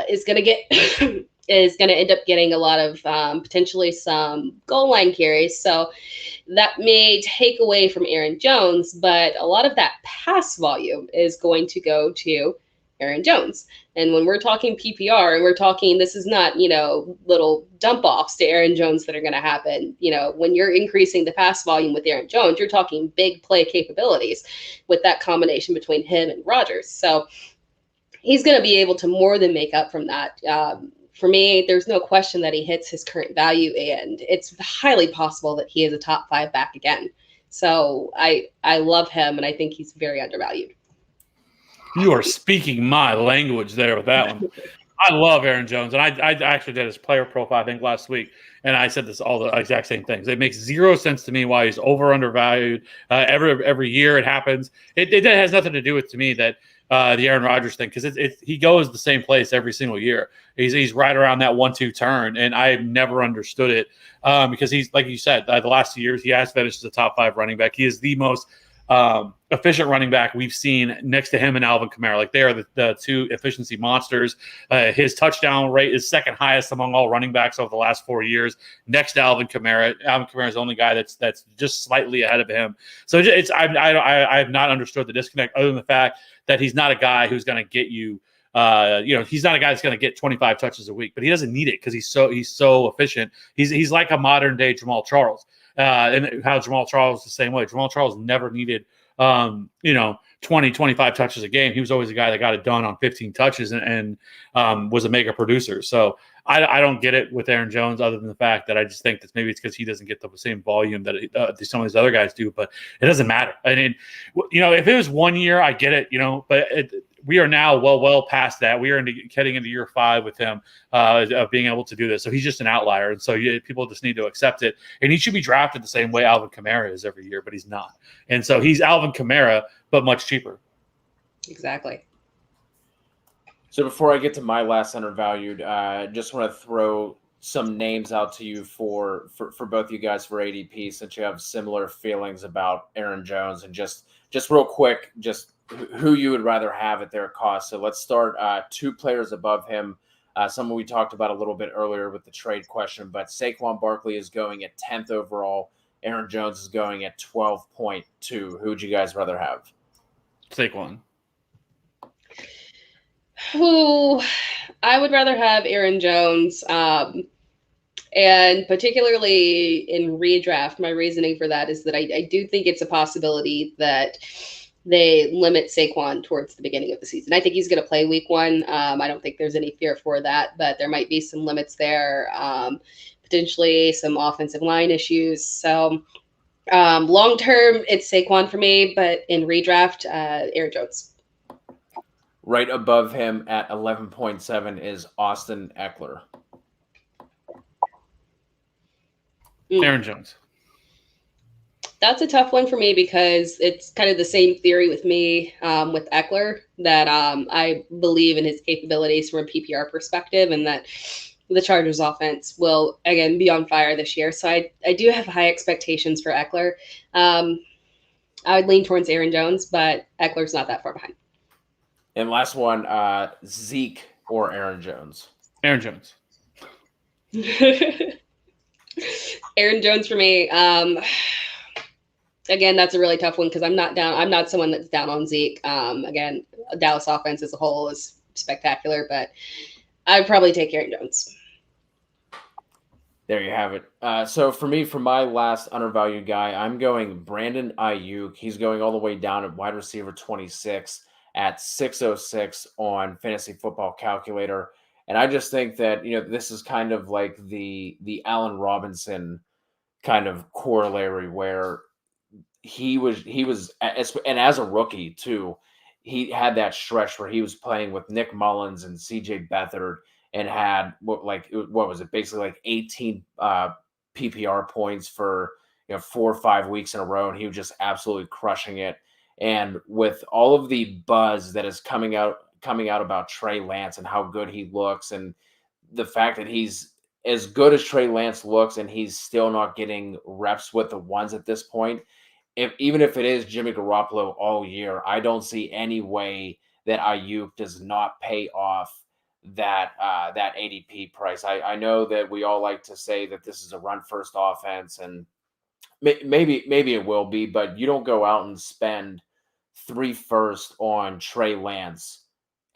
is going to end up getting a lot of potentially some goal line carries. So that may take away from Aaron Jones, but a lot of that pass volume is going to go to Aaron Jones. And when we're talking PPR, and we're talking, this is not, little dump offs to Aaron Jones that are going to happen. When you're increasing the pass volume with Aaron Jones, you're talking big play capabilities with that combination between him and Rodgers. So he's going to be able to more than make up from that. For me, there's no question that he hits his current value, and it's highly possible that he is a top 5 back again. So I love him, and I think he's very undervalued. You are speaking my language there with that one. I love Aaron Jones, and I actually did his player profile, I think, last week, and I said all the exact same things. It makes zero sense to me why he's undervalued. Every year it happens. It has nothing to do with, to me, that the Aaron Rodgers thing, because he goes the same place every single year. He's right around that 1-2 turn, and I've never understood it because he's, like you said, the last 2 years he has finished as a top 5 running back. He is the most efficient running back we've seen next to him and Alvin Kamara. Like, they are the 2 efficiency monsters. His touchdown rate is second highest among all running backs over the last 4 years, next to Alvin Kamara. Alvin Kamara is the only guy that's just slightly ahead of him. So I have not understood the disconnect, other than the fact that he's not a guy who's going to get you. He's not a guy that's going to get 25 touches a week, but he doesn't need it because he's so efficient. He's like a modern day Jamal Charles. And how Jamal Charles is the same way. Jamal Charles never needed, 20, 25 touches a game. He was always a guy that got it done on 15 touches and was a mega producer. So I don't get it with Aaron Jones, other than the fact that I just think that maybe it's because he doesn't get the same volume that some of these other guys do, but it doesn't matter. I mean, if it was 1 year, I get it, but we are now well past that. We are heading into year 5 with him of being able to do this. So he's just an outlier. And so people just need to accept it. And he should be drafted the same way Alvin Kamara is every year, but he's not. And so he's Alvin Kamara, but much cheaper. Exactly. So before I get to my last undervalued, just want to throw some names out to you for both you guys for ADP, since you have similar feelings about Aaron Jones, and just real quick, just who you would rather have at their cost. So let's start 2 players above him. Someone we talked about a little bit earlier with the trade question, but Saquon Barkley is going at 10th overall. Aaron Jones is going at 12.2. Who would you guys rather have? Saquon. Who I would rather have Aaron Jones. And particularly in redraft, my reasoning for that is that I do think it's a possibility that they limit Saquon towards the beginning of the season. I think he's going to play week 1. I don't think there's any fear for that, but there might be some limits there, potentially some offensive line issues. So long term, it's Saquon for me, but in redraft, Aaron Jones. Right above him at 11.7 is Austin Eckler. Aaron Jones. That's a tough one for me because it's kind of the same theory with me with Eckler, that I believe in his capabilities from a PPR perspective, and that the Chargers offense will, again, be on fire this year. So I do have high expectations for Eckler. I would lean towards Aaron Jones, but Eckler's not that far behind. And last one, Zeke or Aaron Jones? Aaron Jones. Aaron Jones for me. Again, that's a really tough one because I'm not someone that's down on Zeke. Again, Dallas offense as a whole is spectacular, but I'd probably take Aaron Jones. There you have it. So for me, for my last undervalued guy, I'm going Brandon Ayuk. He's going all the way down at wide receiver 26 at 606 on Fantasy Football Calculator. And I just think that, this is kind of like the Allen Robinson kind of corollary, where he was, and as a rookie too, he had that stretch where he was playing with Nick Mullins and CJ Beathard and had what was it? Basically like 18 PPR points for 4 or 5 weeks in a row. And he was just absolutely crushing it. And with all of the buzz that is coming out about Trey Lance and how good he looks, and the fact that he's as good as Trey Lance looks and he's still not getting reps with the ones at this point, even if it is Jimmy Garoppolo all year, I don't see any way that Ayuk does not pay off that ADP price. I know that we all like to say that this is a run first offense, and maybe it will be, but you don't go out and spend 3 firsts on Trey Lance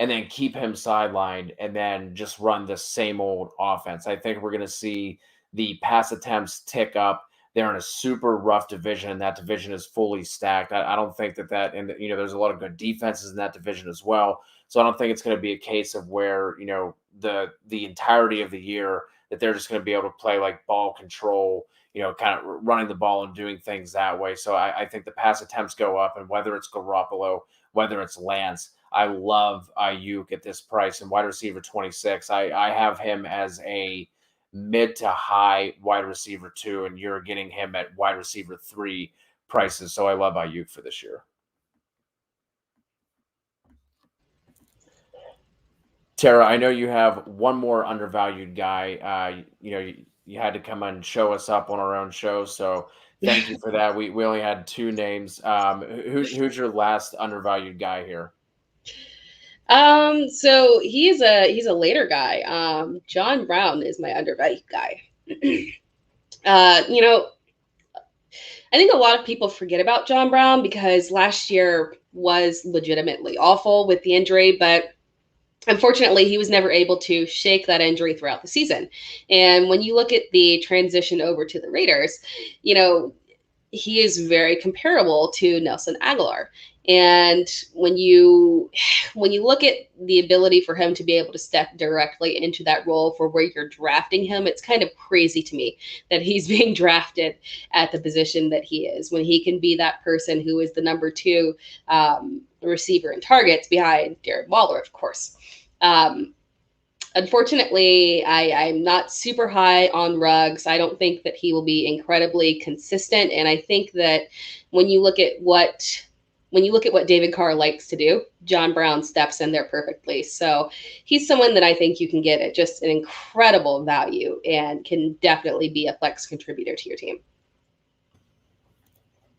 and then keep him sidelined and then just run the same old offense. I think we're going to see the pass attempts tick up. They're in a super rough division, and that division is fully stacked. I don't think that and there's a lot of good defenses in that division as well. So I don't think it's going to be a case of where, the entirety of the year that they're just going to be able to play like ball control, kind of running the ball and doing things that way. So I think the pass attempts go up, and whether it's Garoppolo, whether it's Lance, I love Ayuk at this price. And wide receiver 26, I have him as a mid to high wide receiver 2, and you're getting him at wide receiver 3 prices. So I love Ayuk for this year. Tera, I know you have one more undervalued guy. You had to come and show us up on our own show, so thank you for that. We only had 2 names. Who's your last undervalued guy here? So he's a later guy. John Brown is my undervalued guy. I think a lot of people forget about John Brown because last year was legitimately awful with the injury, but unfortunately, he was never able to shake that injury throughout the season. And when you look at the transition over to the Raiders, he is very comparable to Nelson Aguilar. And when you look at the ability for him to be able to step directly into that role for where you're drafting him, it's kind of crazy to me that he's being drafted at the position that he is, when he can be that person who is the number 2 receiver in targets behind Darren Waller, of course. Unfortunately, I'm not super high on Ruggs. I don't think that he will be incredibly consistent. And I think that when you look at what when you look at what David Carr likes to do, John Brown steps in there perfectly. So he's someone that I think you can get at just an incredible value and can definitely be a flex contributor to your team.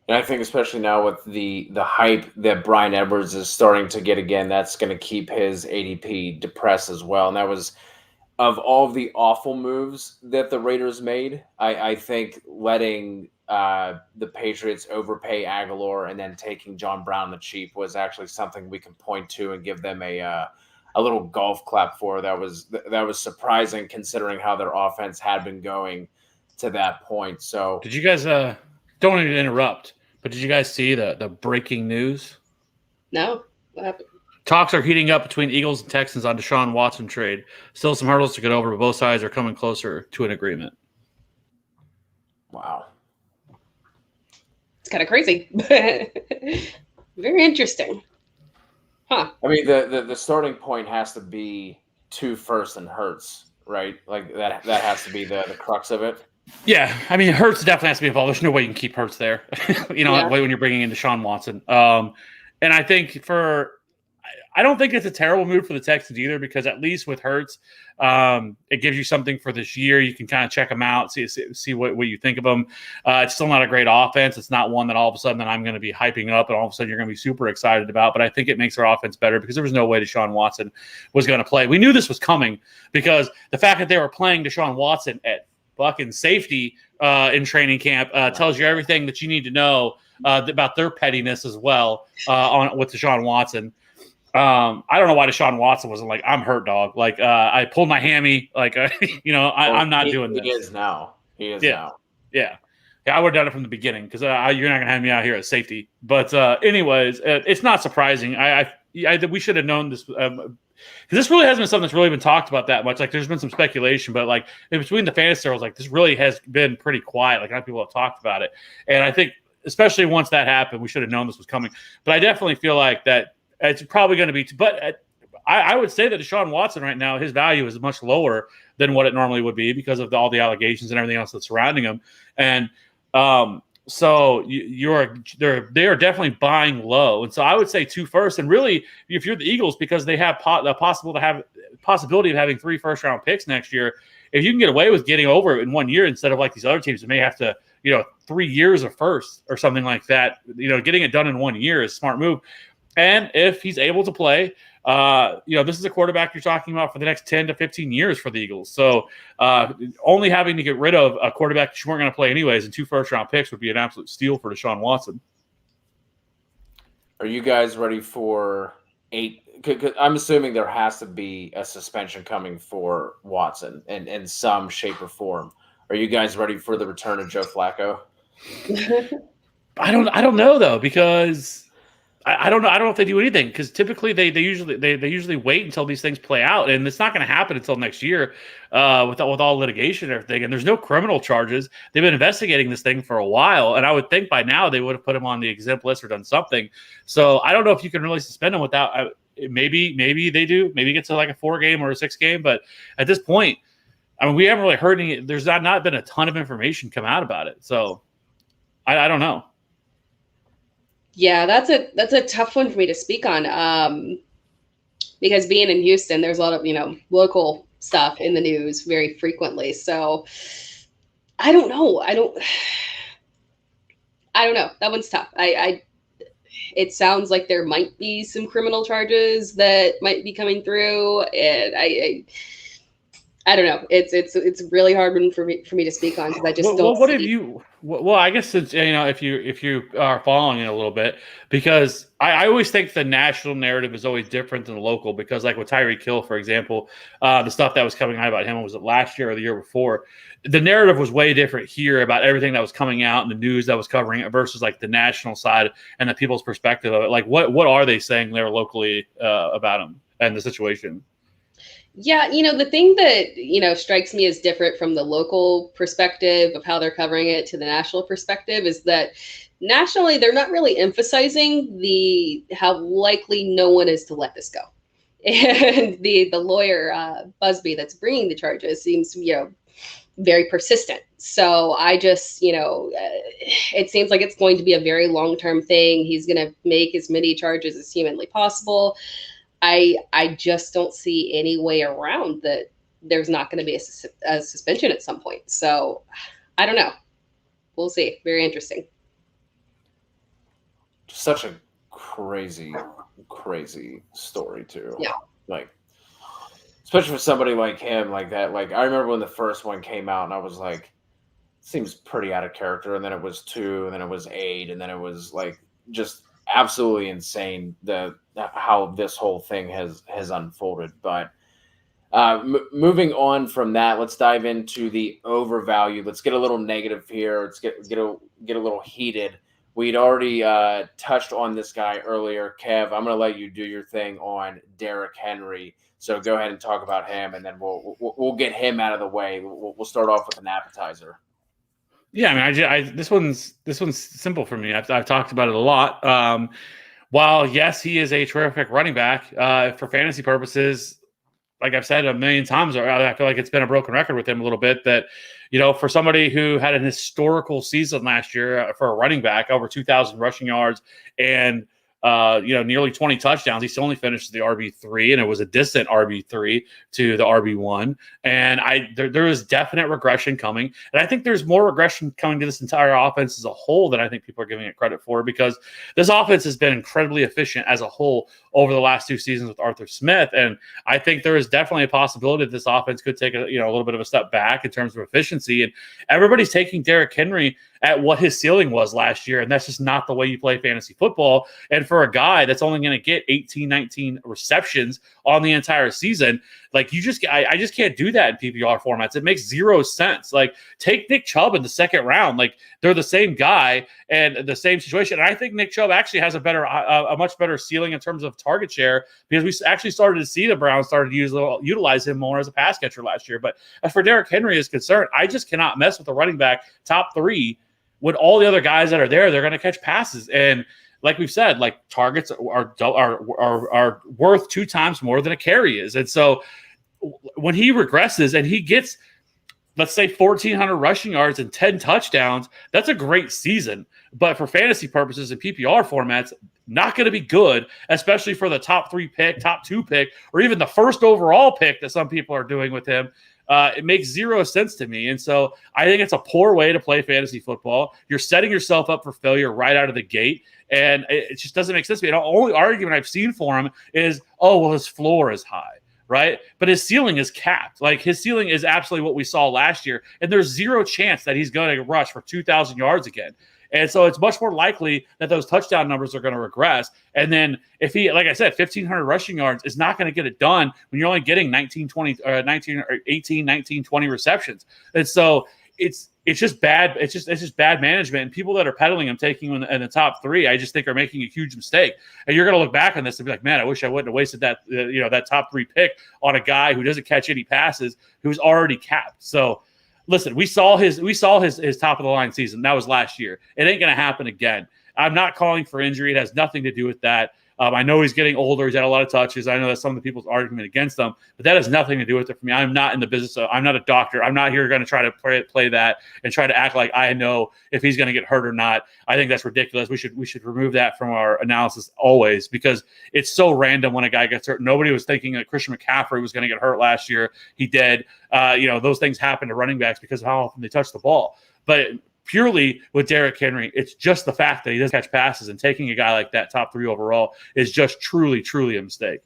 And I think especially now with the hype that Bryan Edwards is starting to get again, that's going to keep his ADP depressed as well. And that was, of all of the awful moves that the Raiders made, I think letting the Patriots overpay Aguilar and then taking John Brown on the cheap was actually something we can point to and give them a little golf clap for. That was surprising considering how their offense had been going to that point. So did you guys don't want to interrupt, but did you guys see the breaking news? No. What happened? Talks are heating up between Eagles and Texans on Deshaun Watson trade. Still some hurdles to get over, but both sides are coming closer to an agreement. Wow. It's kind of crazy. Very interesting. Huh. I mean, the starting point has to be 2 firsts and Hurts, right? Like that has to be the crux of it. Yeah, I mean, Hurts definitely has to be involved. There's no way you can keep Hurts there, when you're bringing in Deshaun Watson. And I think I don't think it's a terrible move for the Texans either, because at least with Hurts, it gives you something for this year. You can kind of check them out, see what you think of them. It's still not a great offense. It's not one that all of a sudden that I'm going to be hyping up and all of a sudden you're going to be super excited about. But I think it makes our offense better because there was no way Deshaun Watson was going to play. We knew this was coming because the fact that they were playing Deshaun Watson at fucking safety in training camp tells you everything that you need to know about their pettiness as well with Deshaun Watson. I don't know why Deshaun Watson wasn't like, I'm hurt, dog. Like, I pulled my hammy. Like, I'm not doing this. He is now. Now. Yeah. I would have done it from the beginning because you're not going to have me out here at safety. But anyways, it's not surprising. We should have known this. This really hasn't been something that's really been talked about that much. Like, there's been some speculation, but like in between the fantasy circles, like this really has been pretty quiet. Like, not people have talked about it. And I think, especially once that happened, we should have known this was coming. But I definitely feel like that it's probably going to be. But I would say that Deshaun Watson right now, his value is much lower than what it normally would be because of all the allegations and everything else that's surrounding him. And so they are definitely buying low. And so I would say 2 firsts. And really, if you're the Eagles, because they have the possibility of having 3 first-round picks next year, if you can get away with getting over it in 1 year instead of like these other teams that may have to, 3 years of first or something like that, getting it done in 1 year is a smart move. And if he's able to play, this is a quarterback you're talking about for the next 10 to 15 years for the Eagles. So only having to get rid of a quarterback that you weren't going to play anyways and 2 first-round picks would be an absolute steal for Deshaun Watson. Are you guys ready for 8? 'Cause I'm assuming there has to be a suspension coming for Watson in some shape or form. Are you guys ready for the return of Joe Flacco? I don't know though, because I don't know. I don't know if they do anything because typically they usually wait until these things play out, and it's not going to happen until next year with all litigation and everything. And there's no criminal charges. They've been investigating this thing for a while, and I would think by now they would have put him on the exempt list or done something. So I don't know if you can really suspend him without. Maybe they do. Maybe it gets to like a 4-game or a 6-game. But at this point, I mean, we haven't really heard any. There's not been a ton of information come out about it. So I don't know. Yeah, that's a tough one for me to speak on because being in Houston, there's a lot of, local stuff in the news very frequently. So I don't know. I don't know. That one's tough. It sounds like there might be some criminal charges that might be coming through, and I don't know. It's really hard one for me to speak on because I just don't. What have you? Well, I guess it's, if you are following it a little bit, because I always think the national narrative is always different than the local, because like with Tyreek Hill, for example, the stuff that was coming out about him, was it last year or the year before? The narrative was way different here about everything that was coming out and the news that was covering it versus like the national side and the people's perspective of it. Like what are they saying there locally about him and the situation? Yeah, the thing that, strikes me as different from the local perspective of how they're covering it to the national perspective is that nationally, they're not really emphasizing how likely no one is to let this go. And the lawyer, Busby, that's bringing the charges seems, very persistent. So I just, it seems like it's going to be a very long-term thing. He's going to make as many charges as humanly possible. I just don't see any way around that there's not going to be a suspension at some point. So I don't know. We'll see. Very interesting. Such a crazy story too. Yeah. Like, especially for somebody like him, like that. Like, I remember when the first one came out and I was like, seems pretty out of character. And then it was 2, and then it was 8, and then it was like just absolutely insane how this whole thing has unfolded. But moving on from that, let's dive into the overvalue. Let's get a little negative here. Let's get a little heated. We'd already touched on this guy earlier. Kev, I'm going to let you do your thing on Derrick Henry. So go ahead and talk about him, and then we'll get him out of the way. We'll start off with an appetizer. Yeah, I mean, this one's simple for me. I've talked about it a lot. While yes, he is a terrific running back for fantasy purposes, like I've said a million times, I feel like it's been a broken record with him a little bit. That, for somebody who had an historical season last year for a running back, over 2,000 rushing yards and nearly 20 touchdowns, he still only finished the RB3, and it was a distant RB3 to the RB1. And there is definite regression coming, and I think there's more regression coming to this entire offense as a whole than I think people are giving it credit for, because this offense has been incredibly efficient as a whole over the last 2 seasons with Arthur Smith, and I think there is definitely a possibility that this offense could take a little bit of a step back in terms of efficiency. And everybody's taking Derrick Henry at what his ceiling was last year, and that's just not the way you play fantasy football. And for a guy that's only going to get 18, 19 receptions on the entire season, like I just can't do that in PPR formats. It makes 0 sense. Like, take Nick Chubb in the second round. Like, they're the same guy and the same situation. And I think Nick Chubb actually has a much better ceiling in terms of target share, because we actually started to see the Browns started to utilize him more as a pass catcher last year. But as for Derrick Henry is concerned, I just cannot mess with the running back top 3 when all the other guys that are there, they're going to catch passes. And like we've said, like, targets are worth 2 times more than a carry is. And so when he regresses and he gets, let's say, 1,400 rushing yards and 10 touchdowns, that's a great season. But for fantasy purposes and PPR formats, not going to be good, especially for the top 3 pick, top 2 pick, or even the first overall pick that some people are doing with him. It makes 0 sense to me. And so I think it's a poor way to play fantasy football. You're setting yourself up for failure right out of the gate. And it just doesn't make sense to me. The only argument I've seen for him is, his floor is high, right? But his ceiling is capped. Like, his ceiling is absolutely what we saw last year. And there's 0 chance that he's going to rush for 2,000 yards again. And so it's much more likely that those touchdown numbers are going to regress. And then if he, like I said, 1,500 rushing yards is not going to get it done when you're only getting 19, 20 receptions. And so it's just bad. It's just bad management. And people that are peddling him, taking him in the top 3, I just think are making a huge mistake. And you're going to look back on this and be like, man, I wish I wouldn't have wasted that, that top 3 pick on a guy who doesn't catch any passes, who's already capped. So listen, we saw his top of the line season. That was last year. It ain't going to happen again. I'm not calling for injury. It has nothing to do with that. I know he's getting older. He's had a lot of touches. I know that's some of the people's argument against him, but that has nothing to do with it for me. I'm not in the business I'm not a doctor. I'm not here going to try to play that and try to act like I know if he's going to get hurt or not. I think that's ridiculous. We should remove that from our analysis always, because it's so random when a guy gets hurt. Nobody was thinking that Christian McCaffrey was going to get hurt last year. He did. Those things happen to running backs because of how often they touch the ball. But purely with Derrick Henry, it's just the fact that he doesn't catch passes, and taking a guy like that top 3 overall is just truly, truly a mistake.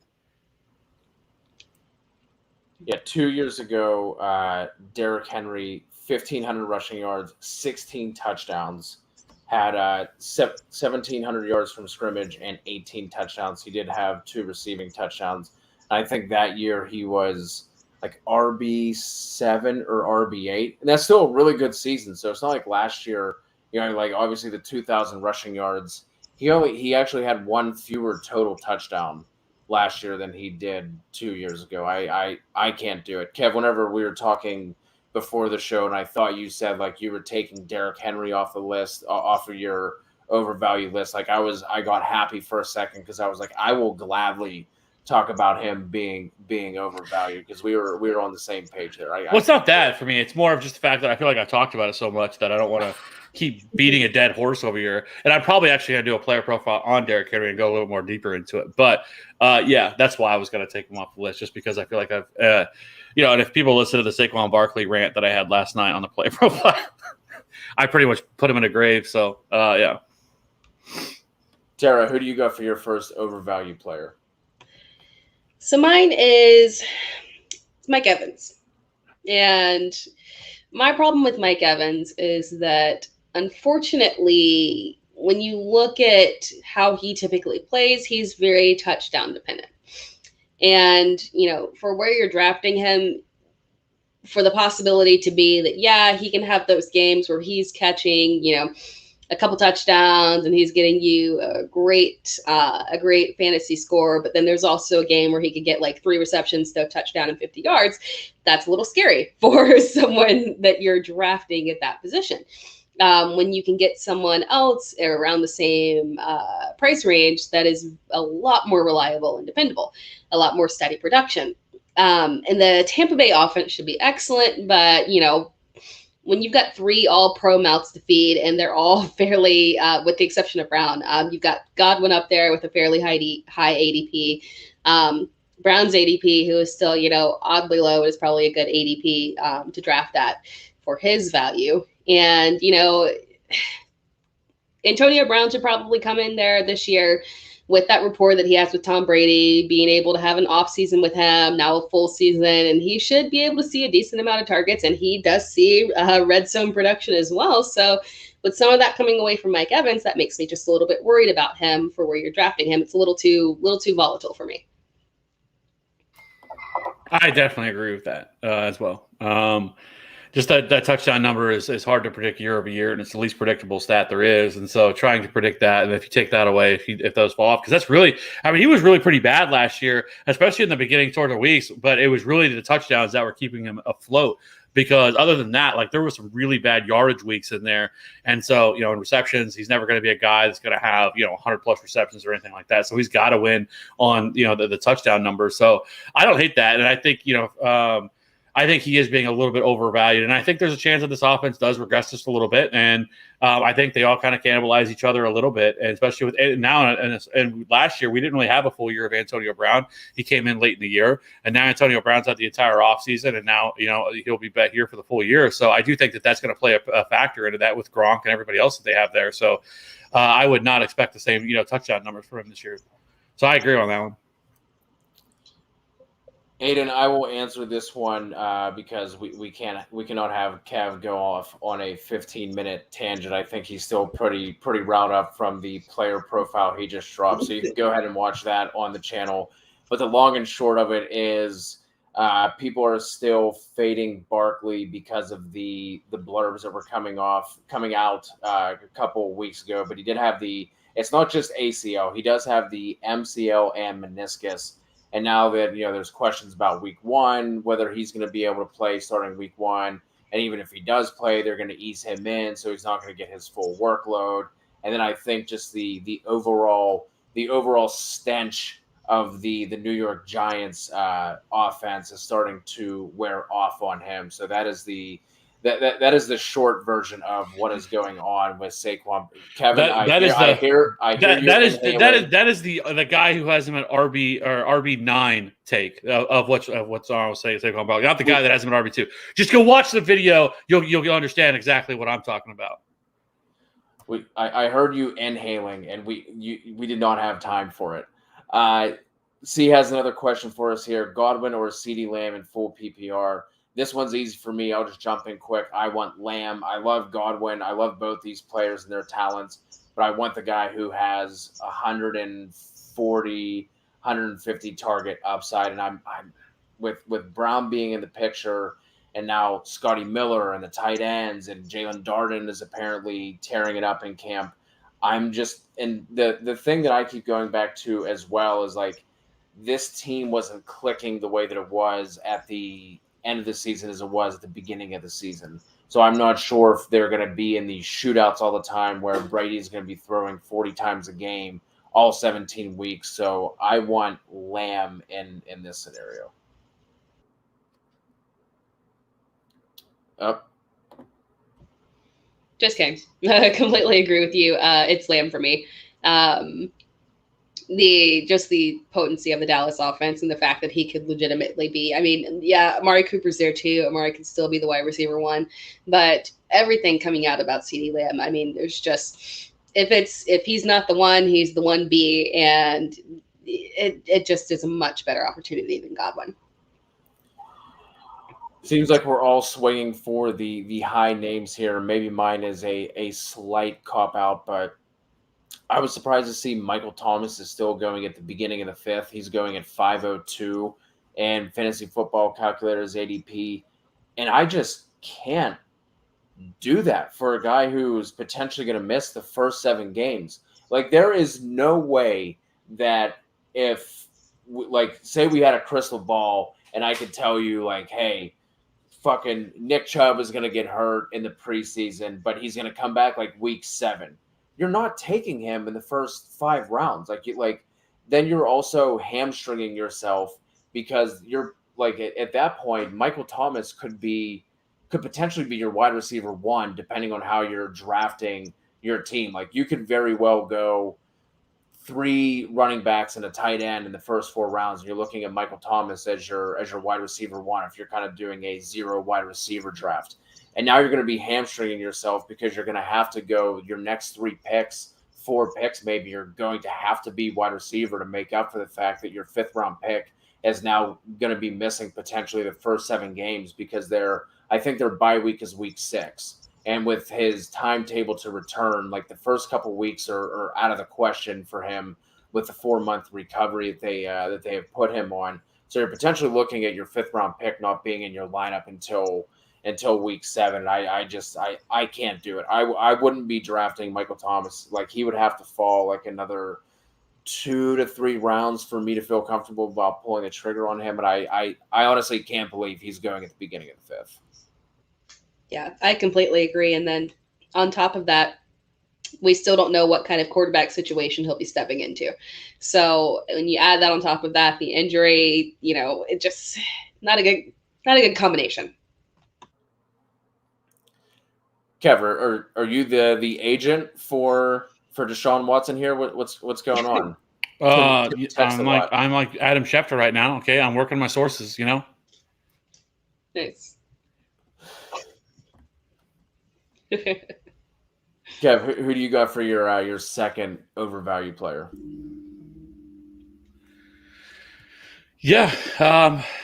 Yeah, 2 years ago, Derrick Henry, 1,500 rushing yards, 16 touchdowns, had 1,700 yards from scrimmage and 18 touchdowns. He did have 2 receiving touchdowns. I think that year he was like RB7 or RB8, and that's still a really good season. So it's not like last year, like obviously the 2,000 rushing yards. He actually had 1 fewer total touchdown last year than he did 2 years ago. I can't do it. Kev, whenever we were talking before the show, and I thought you said like you were taking Derrick Henry off the list, off of your overvalued list, like I got happy for a second, because I was like, I will gladly talk about him being overvalued, because we were on the same page there. Well, it's not that for me. It's more of just the fact that I feel like I've talked about it so much that I don't want to keep beating a dead horse over here. And I'm probably actually going to do a player profile on Derrick Henry and go a little more deeper into it. But yeah, that's why I was going to take him off the list, just because I feel like I've, and if people listen to the Saquon Barkley rant that I had last night on the player profile, I pretty much put him in a grave. So yeah. Tara, who do you got for your first overvalued player? So mine is Mike Evans. And my problem with Mike Evans is that, unfortunately, when you look at how he typically plays, he's very touchdown dependent. And, for where you're drafting him, for the possibility to be that, yeah, he can have those games where he's catching, a couple touchdowns and he's getting you a great fantasy score, but then there's also a game where he could get like 3 receptions, no touchdown, and 50 yards. That's a little scary for someone that you're drafting at that position. When you can get someone else around the same price range that is a lot more reliable and dependable, a lot more steady production. And the Tampa Bay offense should be excellent, but when you've got 3 all-pro mouths to feed, and they're all fairly, with the exception of Brown, you've got Godwin up there with a fairly high ADP. Brown's ADP, who is still, oddly low, is probably a good ADP to draft at for his value. And, Antonio Brown should probably come in there this year with that rapport that he has with Tom Brady, being able to have an off season with him, now a full season, and he should be able to see a decent amount of targets, and he does see red zone production as well. So with some of that coming away from Mike Evans, that makes me just a little bit worried about him for where you're drafting him. It's a little too volatile for me. I definitely agree with that as well. Just that touchdown number is hard to predict year over year, and it's the least predictable stat there is. And so trying to predict that, and if you take that away, if those fall off, because that's really, he was really pretty bad last year, especially in the beginning toward the weeks, but it was really the touchdowns that were keeping him afloat, because other than that, there was some really bad yardage weeks in there. And so, in receptions, he's never going to be a guy that's going to have, 100 plus receptions or anything like that. So he's got to win on, the touchdown number. So I don't hate that. And I think, I think he is being a little bit overvalued, and I think there's a chance that this offense does regress just a little bit. And I think they all kind of cannibalize each other a little bit, and especially with now. And last year we didn't really have a full year of Antonio Brown. He came in late in the year, and now Antonio Brown's had the entire offseason, and now he'll be back here for the full year. So I do think that that's going to play a factor into that with Gronk and everybody else that they have there. So I would not expect the same touchdown numbers for him this year. So I agree on that one. Aiden, I will answer this one because we cannot have Kev go off on a 15-minute tangent. I think he's still pretty riled up from the player profile he just dropped. So you can go ahead and watch that on the channel. But the long and short of it is people are still fading Barkley because of the blurbs that were coming out a couple of weeks ago. But he did have it's not just ACL. He does have the MCL and meniscus. And now that, there's questions about week 1, whether he's going to be able to play starting week 1. And even if he does play, they're going to ease him in, so he's not going to get his full workload. And then I think just the overall stench of the New York Giants offense is starting to wear off on him. So that is the short version of what is going on with Saquon. Kevin, that is the guy who has him at RB or RB9 take of what's I was saying Saquon Barkley, not the guy that has him at RB2. Just go watch the video. You'll understand exactly what I'm talking about. I heard you inhaling, and we did not have time for it. C has another question for us here: Godwin or CeeDee Lamb in full PPR? This one's easy for me. I'll just jump in quick. I want Lamb. I love Godwin. I love both these players and their talents, but I want the guy who has 140, 150 target upside. And I'm with Brown being in the picture, and now Scotty Miller and the tight ends, and Jalen Darden is apparently tearing it up in camp. And the thing that I keep going back to as well is this team wasn't clicking the way that it was at the end of the season as it was at the beginning of the season. So I'm not sure if they're going to be in these shootouts all the time where Brady's going to be throwing 40 times a game all 17 weeks. So I want Lamb in this scenario. Up. Just kidding. I completely agree with you. It's Lamb for me. The potency of the Dallas offense and the fact that he could legitimately be, I mean, yeah, Amari Cooper's there too. Amari could still be the wide receiver one, but everything coming out about CeeDee Lamb, I mean, there's just, if he's not the one, he's the 1B, and it just is a much better opportunity than Godwin. Seems like we're all swinging for the high names here. Maybe mine is a slight cop out, but I was surprised to see Michael Thomas is still going at the beginning of the fifth. He's going at 502 and Fantasy Football Calculator's ADP. And I just can't do that for a guy who's potentially going to miss the first 7 games. Like, there is no way that if, like, say we had a crystal ball and I could tell you, like, hey, fucking Nick Chubb is going to get hurt in the preseason, but he's going to come back like week 7. You're not taking him in the first 5 rounds. Then you're also hamstringing yourself, because you're like, at that point, Michael Thomas could potentially be your wide receiver 1, depending on how you're drafting your team. Like, you could very well go 3 running backs and a tight end in the first 4 rounds, and you're looking at Michael Thomas as your wide receiver 1 if you're kind of doing a 0 wide receiver draft. And now you're going to be hamstringing yourself, because you're going to have to go your next 3 picks, 4 picks maybe, you're going to have to be wide receiver to make up for the fact that your 5th round pick is now going to be missing potentially the first 7 games, because I think their bye week is week 6. And with his timetable to return, like, the first couple weeks are out of the question for him with the 4-month recovery that they have put him on. So you're potentially looking at your 5th round pick not being in your lineup until week 7. I can't do it. I wouldn't be drafting Michael Thomas. Like, he would have to fall like another 2 to 3 rounds for me to feel comfortable about pulling the trigger on him. And I honestly can't believe he's going at the beginning of the 5th. Yeah, I completely agree. And then on top of that, we still don't know what kind of quarterback situation he'll be stepping into. So when you add that on top of that, the injury, it just not a good combination. Kev, are you the agent for Deshaun Watson here? What's going on? I'm like Adam Schefter right now. Okay, I'm working my sources. Nice. Kev, who do you got for your second overvalued player? Yeah,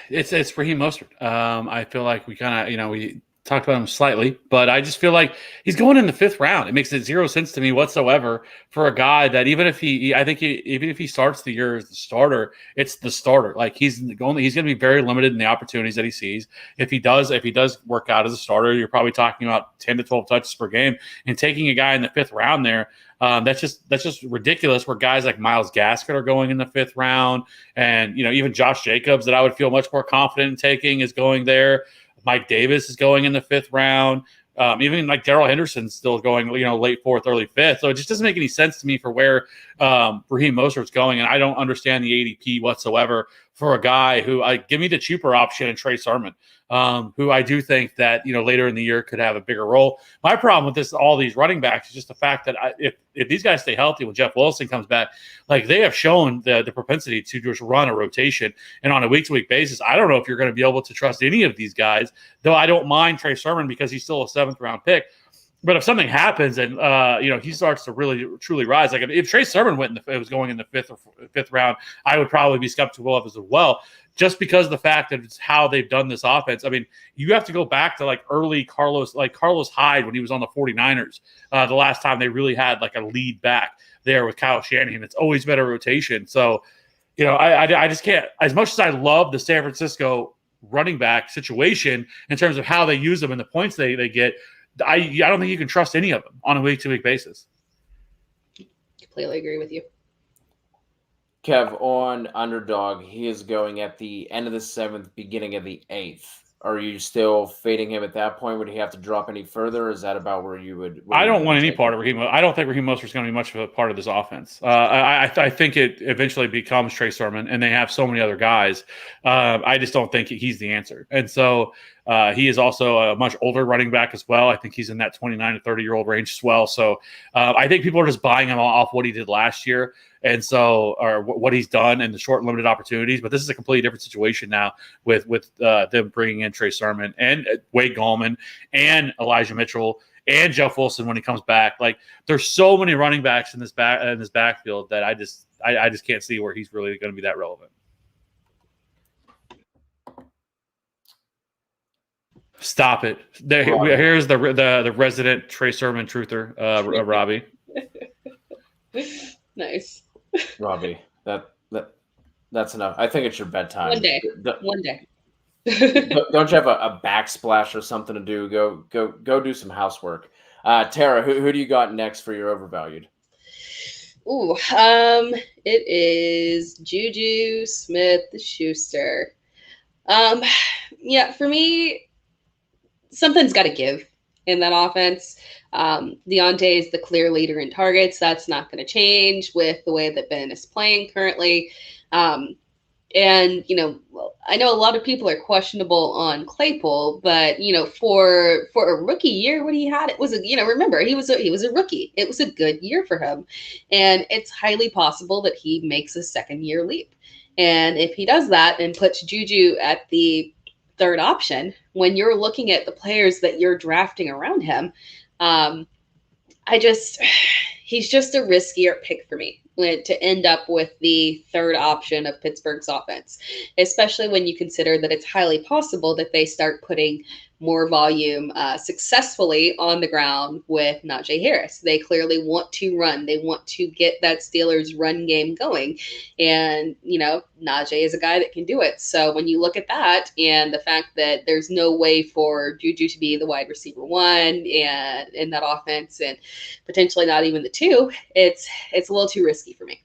it's Raheem Mostert. I feel like we kind of we talked about him slightly, but I just feel like he's going in the 5th round. It makes zero sense to me whatsoever for a guy that even if he starts the year as the starter, it's the starter. Like, he's going to be very limited in the opportunities that he sees. If he does work out as a starter, you're probably talking about 10 to 12 touches per game. And taking a guy in the 5th round there, that's just ridiculous. Where guys like Myles Gaskin are going in the 5th round, and even Josh Jacobs, that I would feel much more confident in taking, is going there. Mike Davis is going in the 5th round. Even like Darrell Henderson's still going, late 4th, early 5th. So it just doesn't make any sense to me for where Raheem Mostert's going. And I don't understand the ADP whatsoever for a guy who give me the cheaper option and Trey Sermon, who I do think that, later in the year could have a bigger role. My problem with all these running backs is just the fact that if these guys stay healthy when Jeff Wilson comes back, like, they have shown the propensity to just run a rotation. And on a week-to-week basis, I don't know if you're going to be able to trust any of these guys, though I don't mind Trey Sermon because he's still a 7th round pick. But if something happens and he starts to really truly rise, like if Trey Sermon was going in the 5th round, I would probably be skeptical of as well, just because of the fact that it's how they've done this offense. I mean, you have to go back to like early Carlos Hyde when he was on the 49ers. The last time they really had like a lead back there with Kyle Shanahan. It's always been a rotation. So, I just can't, as much as I love the San Francisco running back situation in terms of how they use them and the points they get, I don't think you can trust any of them on a week-to-week basis. Completely agree with you. Kev, on Underdog, he is going at the end of the 7th, beginning of the 8th. are you still fading him at that point? Would he have to drop any further? Or is that about where you would? I don't want any part of Raheem. I don't think Raheem Mostert is going to be much of a part of this offense. I think it eventually becomes Trey Sermon, and they have so many other guys. I just don't think he's the answer. And so he is also a much older running back as well. I think he's in that 29 to 30-year-old range as well. So I think people are just buying him off what he did last year. And so, or what he's done in the short, limited opportunities. But this is a completely different situation now with them bringing in Trey Sermon and Wade Gallman and Elijah Mitchell and Jeff Wilson when he comes back. Like, there's so many running backs in this backfield that I just can't see where he's really going to be that relevant. Stop it! Here's the resident Trey Sermon truther, Robbie. Nice. Robbie, that's enough. I think it's your bedtime. One day. Don't you have a backsplash or something to do? Go do some housework. Tara, who do you got next for your overvalued? Ooh, it is Juju Smith-Schuster. Yeah, for me, something's got to give in that offense. Deontay is the clear leader in targets. That's not going to change with the way that Ben is playing currently. And, I know a lot of people are questionable on Claypool, but, for a rookie year when he had it was remember, he was a rookie. It was a good year for him. And it's highly possible that he makes a second year leap. And if he does that and puts Juju at the third option, when you're looking at the players that you're drafting around him, he's just a riskier pick for me to end up with the third option of Pittsburgh's offense, especially when you consider that it's highly possible that they start putting more volume successfully on the ground with Najee Harris. They clearly want to run. They want to get that Steelers run game going. And, Najee is a guy that can do it. So when you look at that and the fact that there's no way for Juju to be the wide receiver one and in that offense and potentially not even the two, it's a little too risky for me.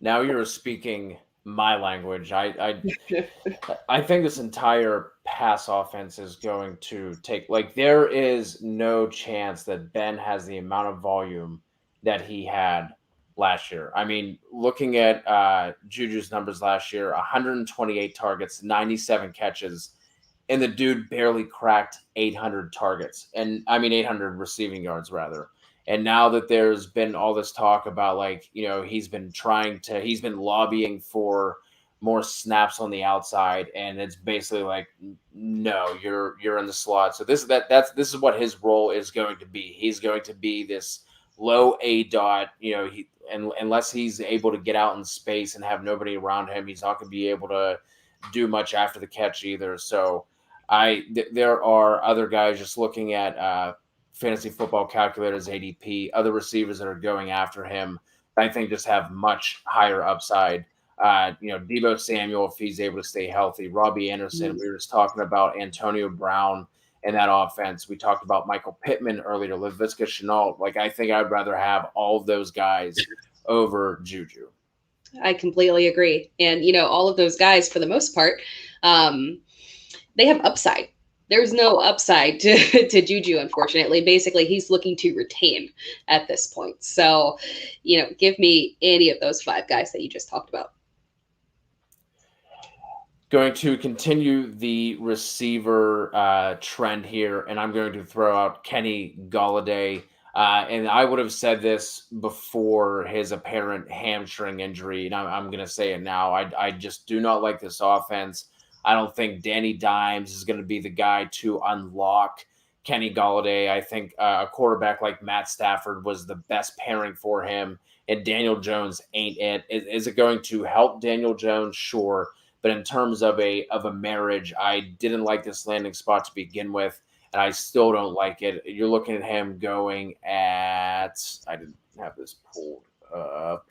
Now you're speaking my language. I think this entire pass offense is going to take, there is no chance that Ben has the amount of volume that he had last year. I mean, looking at Juju's numbers last year, 128 targets, 97 catches, and the dude barely cracked 800 targets. 800 receiving yards rather. And now that there's been all this talk about he's been lobbying for more snaps on the outside, and it's basically no, you're in the slot. So this is what his role is going to be. He's going to be this low A dot, unless he's able to get out in space and have nobody around him, he's not going to be able to do much after the catch either. So there are other guys just looking at fantasy football calculators, ADP, other receivers that are going after him, I think just have much higher upside. Deebo Samuel, if he's able to stay healthy, Robbie Anderson, we were just talking about Antonio Brown in that offense. We talked about Michael Pittman earlier, Laviska Shenault. I think I'd rather have all of those guys over Juju. I completely agree. And, all of those guys, for the most part, they have upside. There's no upside to Juju, unfortunately. Basically, he's looking to retain at this point. So, give me any of those five guys that you just talked about. Going to continue the receiver trend here, and I'm going to throw out Kenny Golladay. And I would have said this before his apparent hamstring injury, and I'm going to say it now. I just do not like this offense. I don't think Danny Dimes is going to be the guy to unlock Kenny Golladay. I think a quarterback like Matt Stafford was the best pairing for him, and Daniel Jones ain't it. Is it going to help Daniel Jones? Sure. But in terms of a marriage, I didn't like this landing spot to begin with, and I still don't like it. You're looking at him going at – I didn't have this pulled up.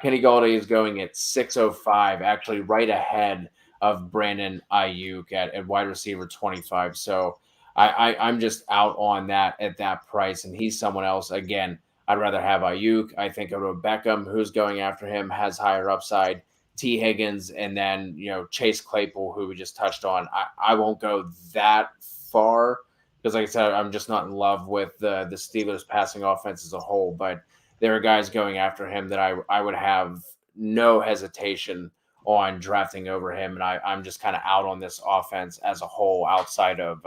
Kenny Golladay is going at 605, actually right ahead of Brandon Ayuk at wide receiver 25. So I'm just out on that at that price, and he's someone else. Again, I'd rather have Ayuk. I think Odell Beckham, who's going after him, has higher upside. T. Higgins, and then, Chase Claypool, who we just touched on. I won't go that far because, like I said, I'm just not in love with the Steelers passing offense as a whole. But there are guys going after him that I would have no hesitation on drafting over him. And I'm just kind of out on this offense as a whole outside of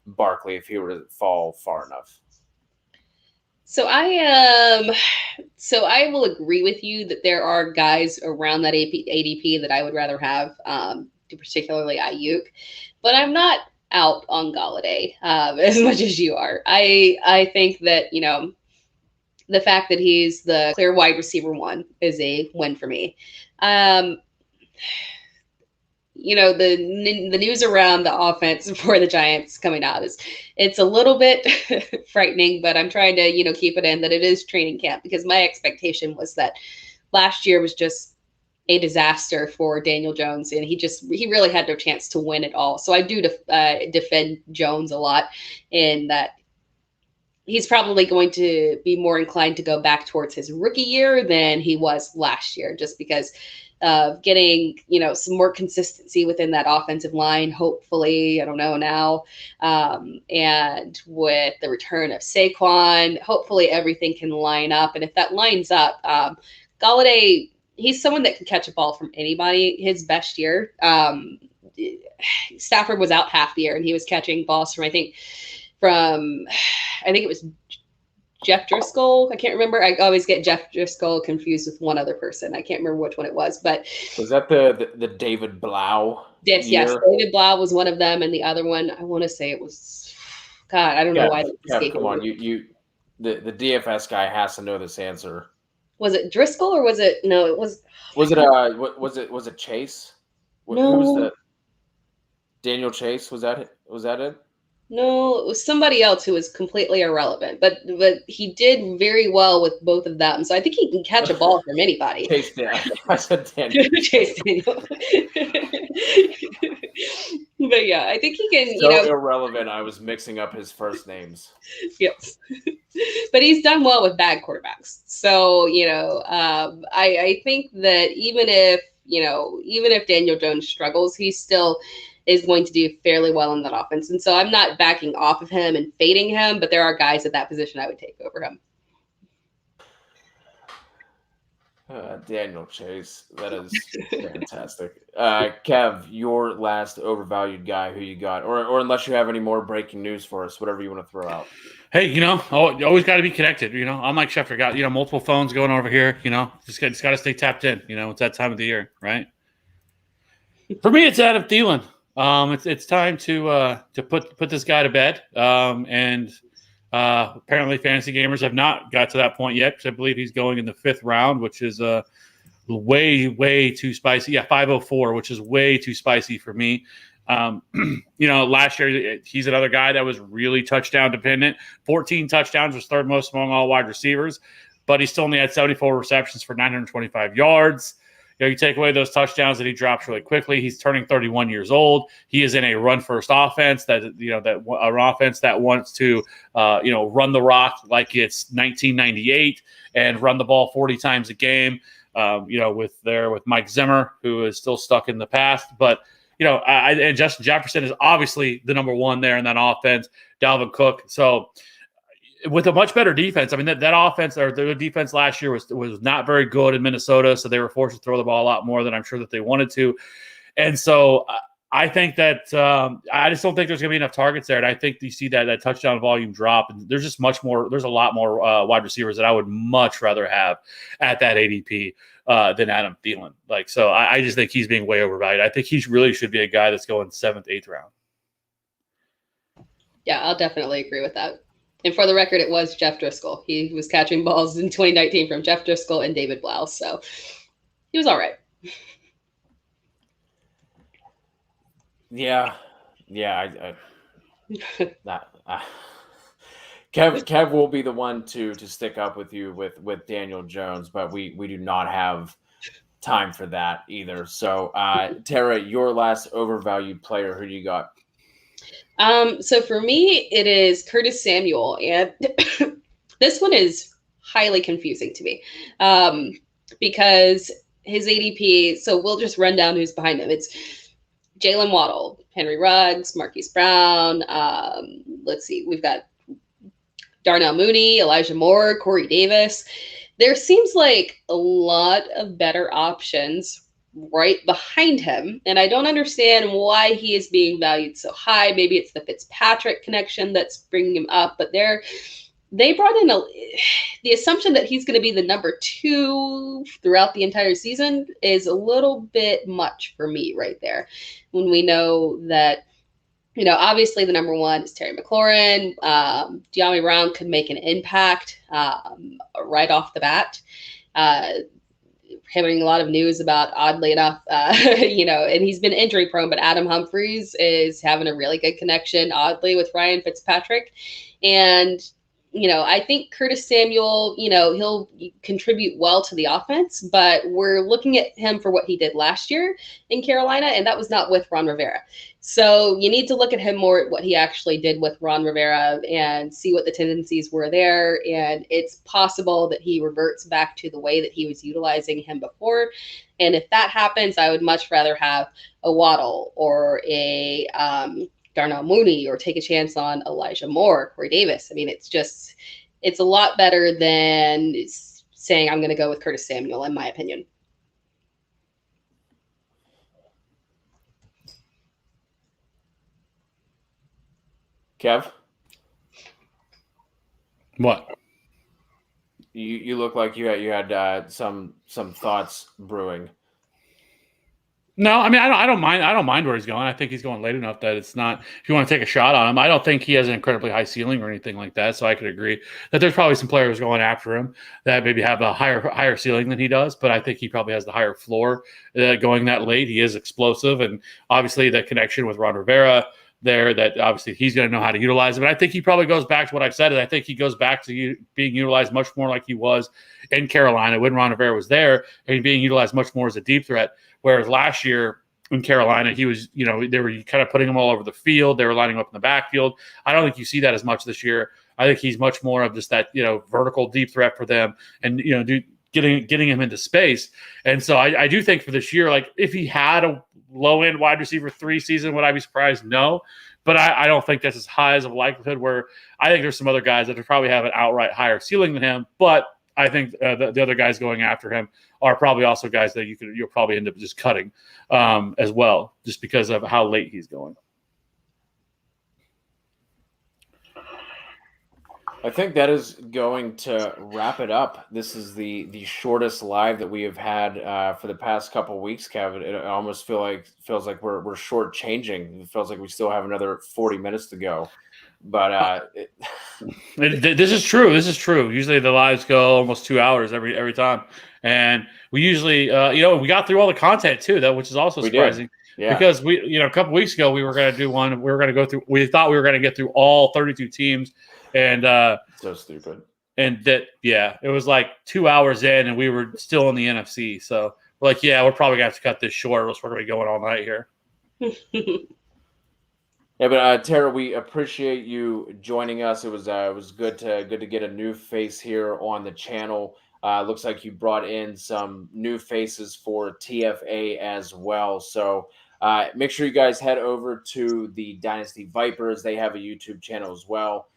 Barkley if he were to fall far enough. So I will agree with you that there are guys around that ADP that I would rather have, particularly Ayuk, but I'm not out on Galladay as much as you are. I think that, the fact that he's the clear wide receiver one is a win for me. The news around the offense for the Giants coming out it's a little bit frightening, but I'm trying to, keep it in that it is training camp, because my expectation was that last year was just a disaster for Daniel Jones, and he really had no chance to win it all. So I do defend Jones a lot in that he's probably going to be more inclined to go back towards his rookie year than he was last year, just because of getting, some more consistency within that offensive line, hopefully, I don't know now. And with the return of Saquon, hopefully everything can line up. And if that lines up, Galladay, he's someone that can catch a ball from anybody. His best year, Stafford was out half the year, and he was catching balls from, I think it was Jeff Driscoll. I can't remember. I always get Jeff Driscoll confused with one other person. I can't remember which one it was, but was that the David Blau? Yes, David Blau was one of them, and the other one, I want to say it was. God, I don't know why. Come on, the DFS guy has to know this answer. Was it Driscoll or was it? No, it was. Was it Chase? No. Who was the Daniel Chase? Was that it? No, it was somebody else who was completely irrelevant, but he did very well with both of them. So I think he can catch a ball from anybody. Chase Daniel. I said Daniel. Chase Daniel. But yeah, I think he can. So irrelevant. I was mixing up his first names. Yes, but he's done well with bad quarterbacks. So I think that even if Daniel Jones struggles, he still is going to do fairly well in that offense. And so I'm not backing off of him and fading him, but there are guys at that position I would take over him. Daniel Chase. That is fantastic. Kev, your last overvalued guy, who you got? Or unless you have any more breaking news for us, whatever you want to throw out. Hey, you always got to be connected. I'm like Schefter, got, multiple phones going over here, just got to stay tapped in. It's that time of the year, right? For me, it's Adam Thielen. It's time to put this guy to bed. And apparently fantasy gamers have not got to that point yet, because I believe he's going in the 5th round, which is way too spicy. Yeah, 504, which is way too spicy for me. Last year he's another guy that was really touchdown dependent. 14 touchdowns, was 3rd most among all wide receivers, but he still only had 74 receptions for 925 yards. You take away those touchdowns that he drops really quickly. He's turning 31 years old. He is in a run-first offense that an offense that wants to, run the rock like it's 1998 and run the ball 40 times a game. With Mike Zimmer, who is still stuck in the past. But and Justin Jefferson is obviously the number one there in that offense. Dalvin Cook. So with a much better defense, I mean, that offense, or the defense last year was not very good in Minnesota, so they were forced to throw the ball a lot more than I'm sure that they wanted to. And so I think that I just don't think there's going to be enough targets there. And I think you see that touchdown volume drop. And there's just there's a lot more wide receivers that I would much rather have at that ADP than Adam Thielen. So I just think he's being way overvalued. I think he really should be a guy that's going 7th, 8th round. Yeah, I'll definitely agree with that. And for the record, it was Jeff Driscoll. He was catching balls in 2019 from Jeff Driscoll and David Blau. So he was all right. Yeah. Kev will be the one to stick up with you with Daniel Jones, but we do not have time for that either. So, Tera, your last overvalued player, who do you got? So for me, it is Curtis Samuel, and this one is highly confusing to me because his ADP. So we'll just run down who's behind him. It's Jalen Waddle, Henry Ruggs, Marquise Brown. Let's see, we've got Darnell Mooney, Elijah Moore, Corey Davis. There seems like a lot of better options right behind him. And I don't understand why he is being valued so high. Maybe it's the Fitzpatrick connection that's bringing him up, but they brought in the assumption that he's going to be the number 2 throughout the entire season is a little bit much for me right there. When we know that, obviously the number 1 is Terry McLaurin. De'Ami Brown could make an impact right off the bat. Having a lot of news about, oddly enough, and he's been injury prone, but Adam Humphries is having a really good connection, oddly, with Ryan Fitzpatrick. And I think Curtis Samuel, he'll contribute well to the offense, but we're looking at him for what he did last year in Carolina, and that was not with Ron Rivera. So you need to look at him more at what he actually did with Ron Rivera and see what the tendencies were there. And it's possible that he reverts back to the way that he was utilizing him before. And if that happens, I would much rather have a Waddle or a Darnell Mooney or take a chance on Elijah Moore, Corey Davis. I mean, it's a lot better than saying I'm going to go with Curtis Samuel, in my opinion. Kev? What? You look like you had some thoughts brewing. No, I mean, I don't mind where he's going. I think he's going late enough that it's not, if you want to take a shot on him, I don't think he has an incredibly high ceiling or anything like that. So I could agree that there's probably some players going after him that maybe have a higher ceiling than he does, but I think he probably has the higher floor going that late. He is explosive, and obviously the connection with Ron Rivera there, that obviously he's going to know how to utilize it. But I think he probably goes back to what I've said. I think he goes back to being utilized much more like he was in Carolina when Ron Rivera was there, and being utilized much more as a deep threat. Whereas last year in Carolina, he was, they were kind of putting him all over the field. They were lining up in the backfield. I don't think you see that as much this year. I think he's much more of just that, vertical deep threat for them, and, getting him into space. And so I do think for this year, like if he had a low end wide receiver 3 season, would I be surprised? No, but I don't think that's as high as a likelihood, where I think there's some other guys that would probably have an outright higher ceiling than him. But I think the other guys going after him are probably also guys that you'll probably end up just cutting as well, just because of how late he's going. I think that is going to wrap it up. This is the shortest live that we have had for the past couple of weeks, Kevin. It almost feels like we're shortchanging. It feels like we still have another 40 minutes to go. But this is true. This is true. Usually the lives go almost 2 hours every time, and we usually, we got through all the content too, though, which is also surprising. Yeah. Because we, a couple weeks ago, we were going to do one. We were going to go through. We thought we were going to get through all 32 teams, and so stupid. And that, it was like 2 hours in, and we were still in the NFC. So we're like, we're probably going to have to cut this short, or else we're going to be going all night here. Yeah, but Tera, we appreciate you joining us. It was good to get a new face here on the channel. Looks like you brought in some new faces for TFA as well. So make sure you guys head over to the Dynasty Vipers. They have a YouTube channel as well.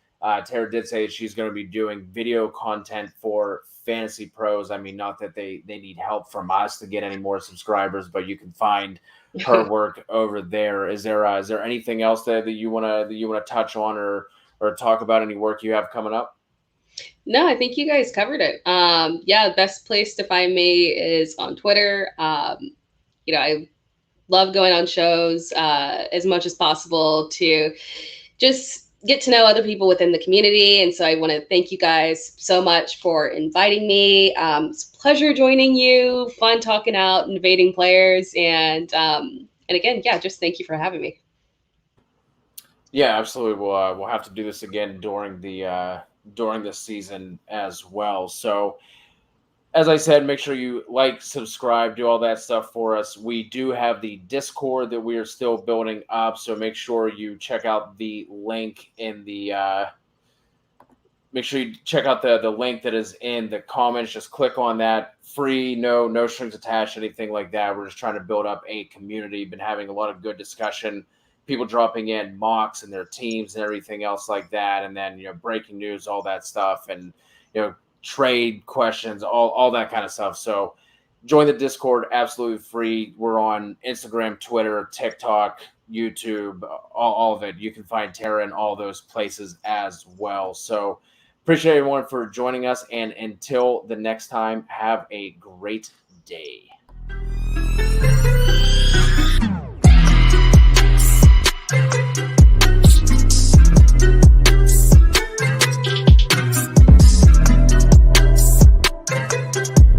Tera did say she's going to be doing video content for Fantasy Pros. I mean, not that they need help from us to get any more subscribers, but you can find her work over there. Is there anything else that you want to touch on or talk about, any work you have coming up? No, I think you guys covered it. The best place to find me is on Twitter. I love going on shows as much as possible to just get to know other people within the community. And so I want to thank you guys so much for inviting me. It's a pleasure joining you, fun talking out, invading players. And again, just thank you for having me. Yeah, absolutely. We'll have to do this again during the season as well. So as I said, make sure you like, subscribe, do all that stuff for us. We do have the Discord that we are still building up, so make sure you check out the link in the make sure you check out the link that is in the comments. Just click on that. Free, no strings attached, anything like that. We're just trying to build up a community. Been having a lot of good discussion. People dropping in mocks and their teams and everything else like that. And then, breaking news, all that stuff. And, trade questions, all that kind of stuff. So join the Discord, absolutely free. We're on Instagram, Twitter, TikTok, YouTube, all of it. You can find Tera in all those places as well. So appreciate everyone for joining us. And until the next time, have a great day.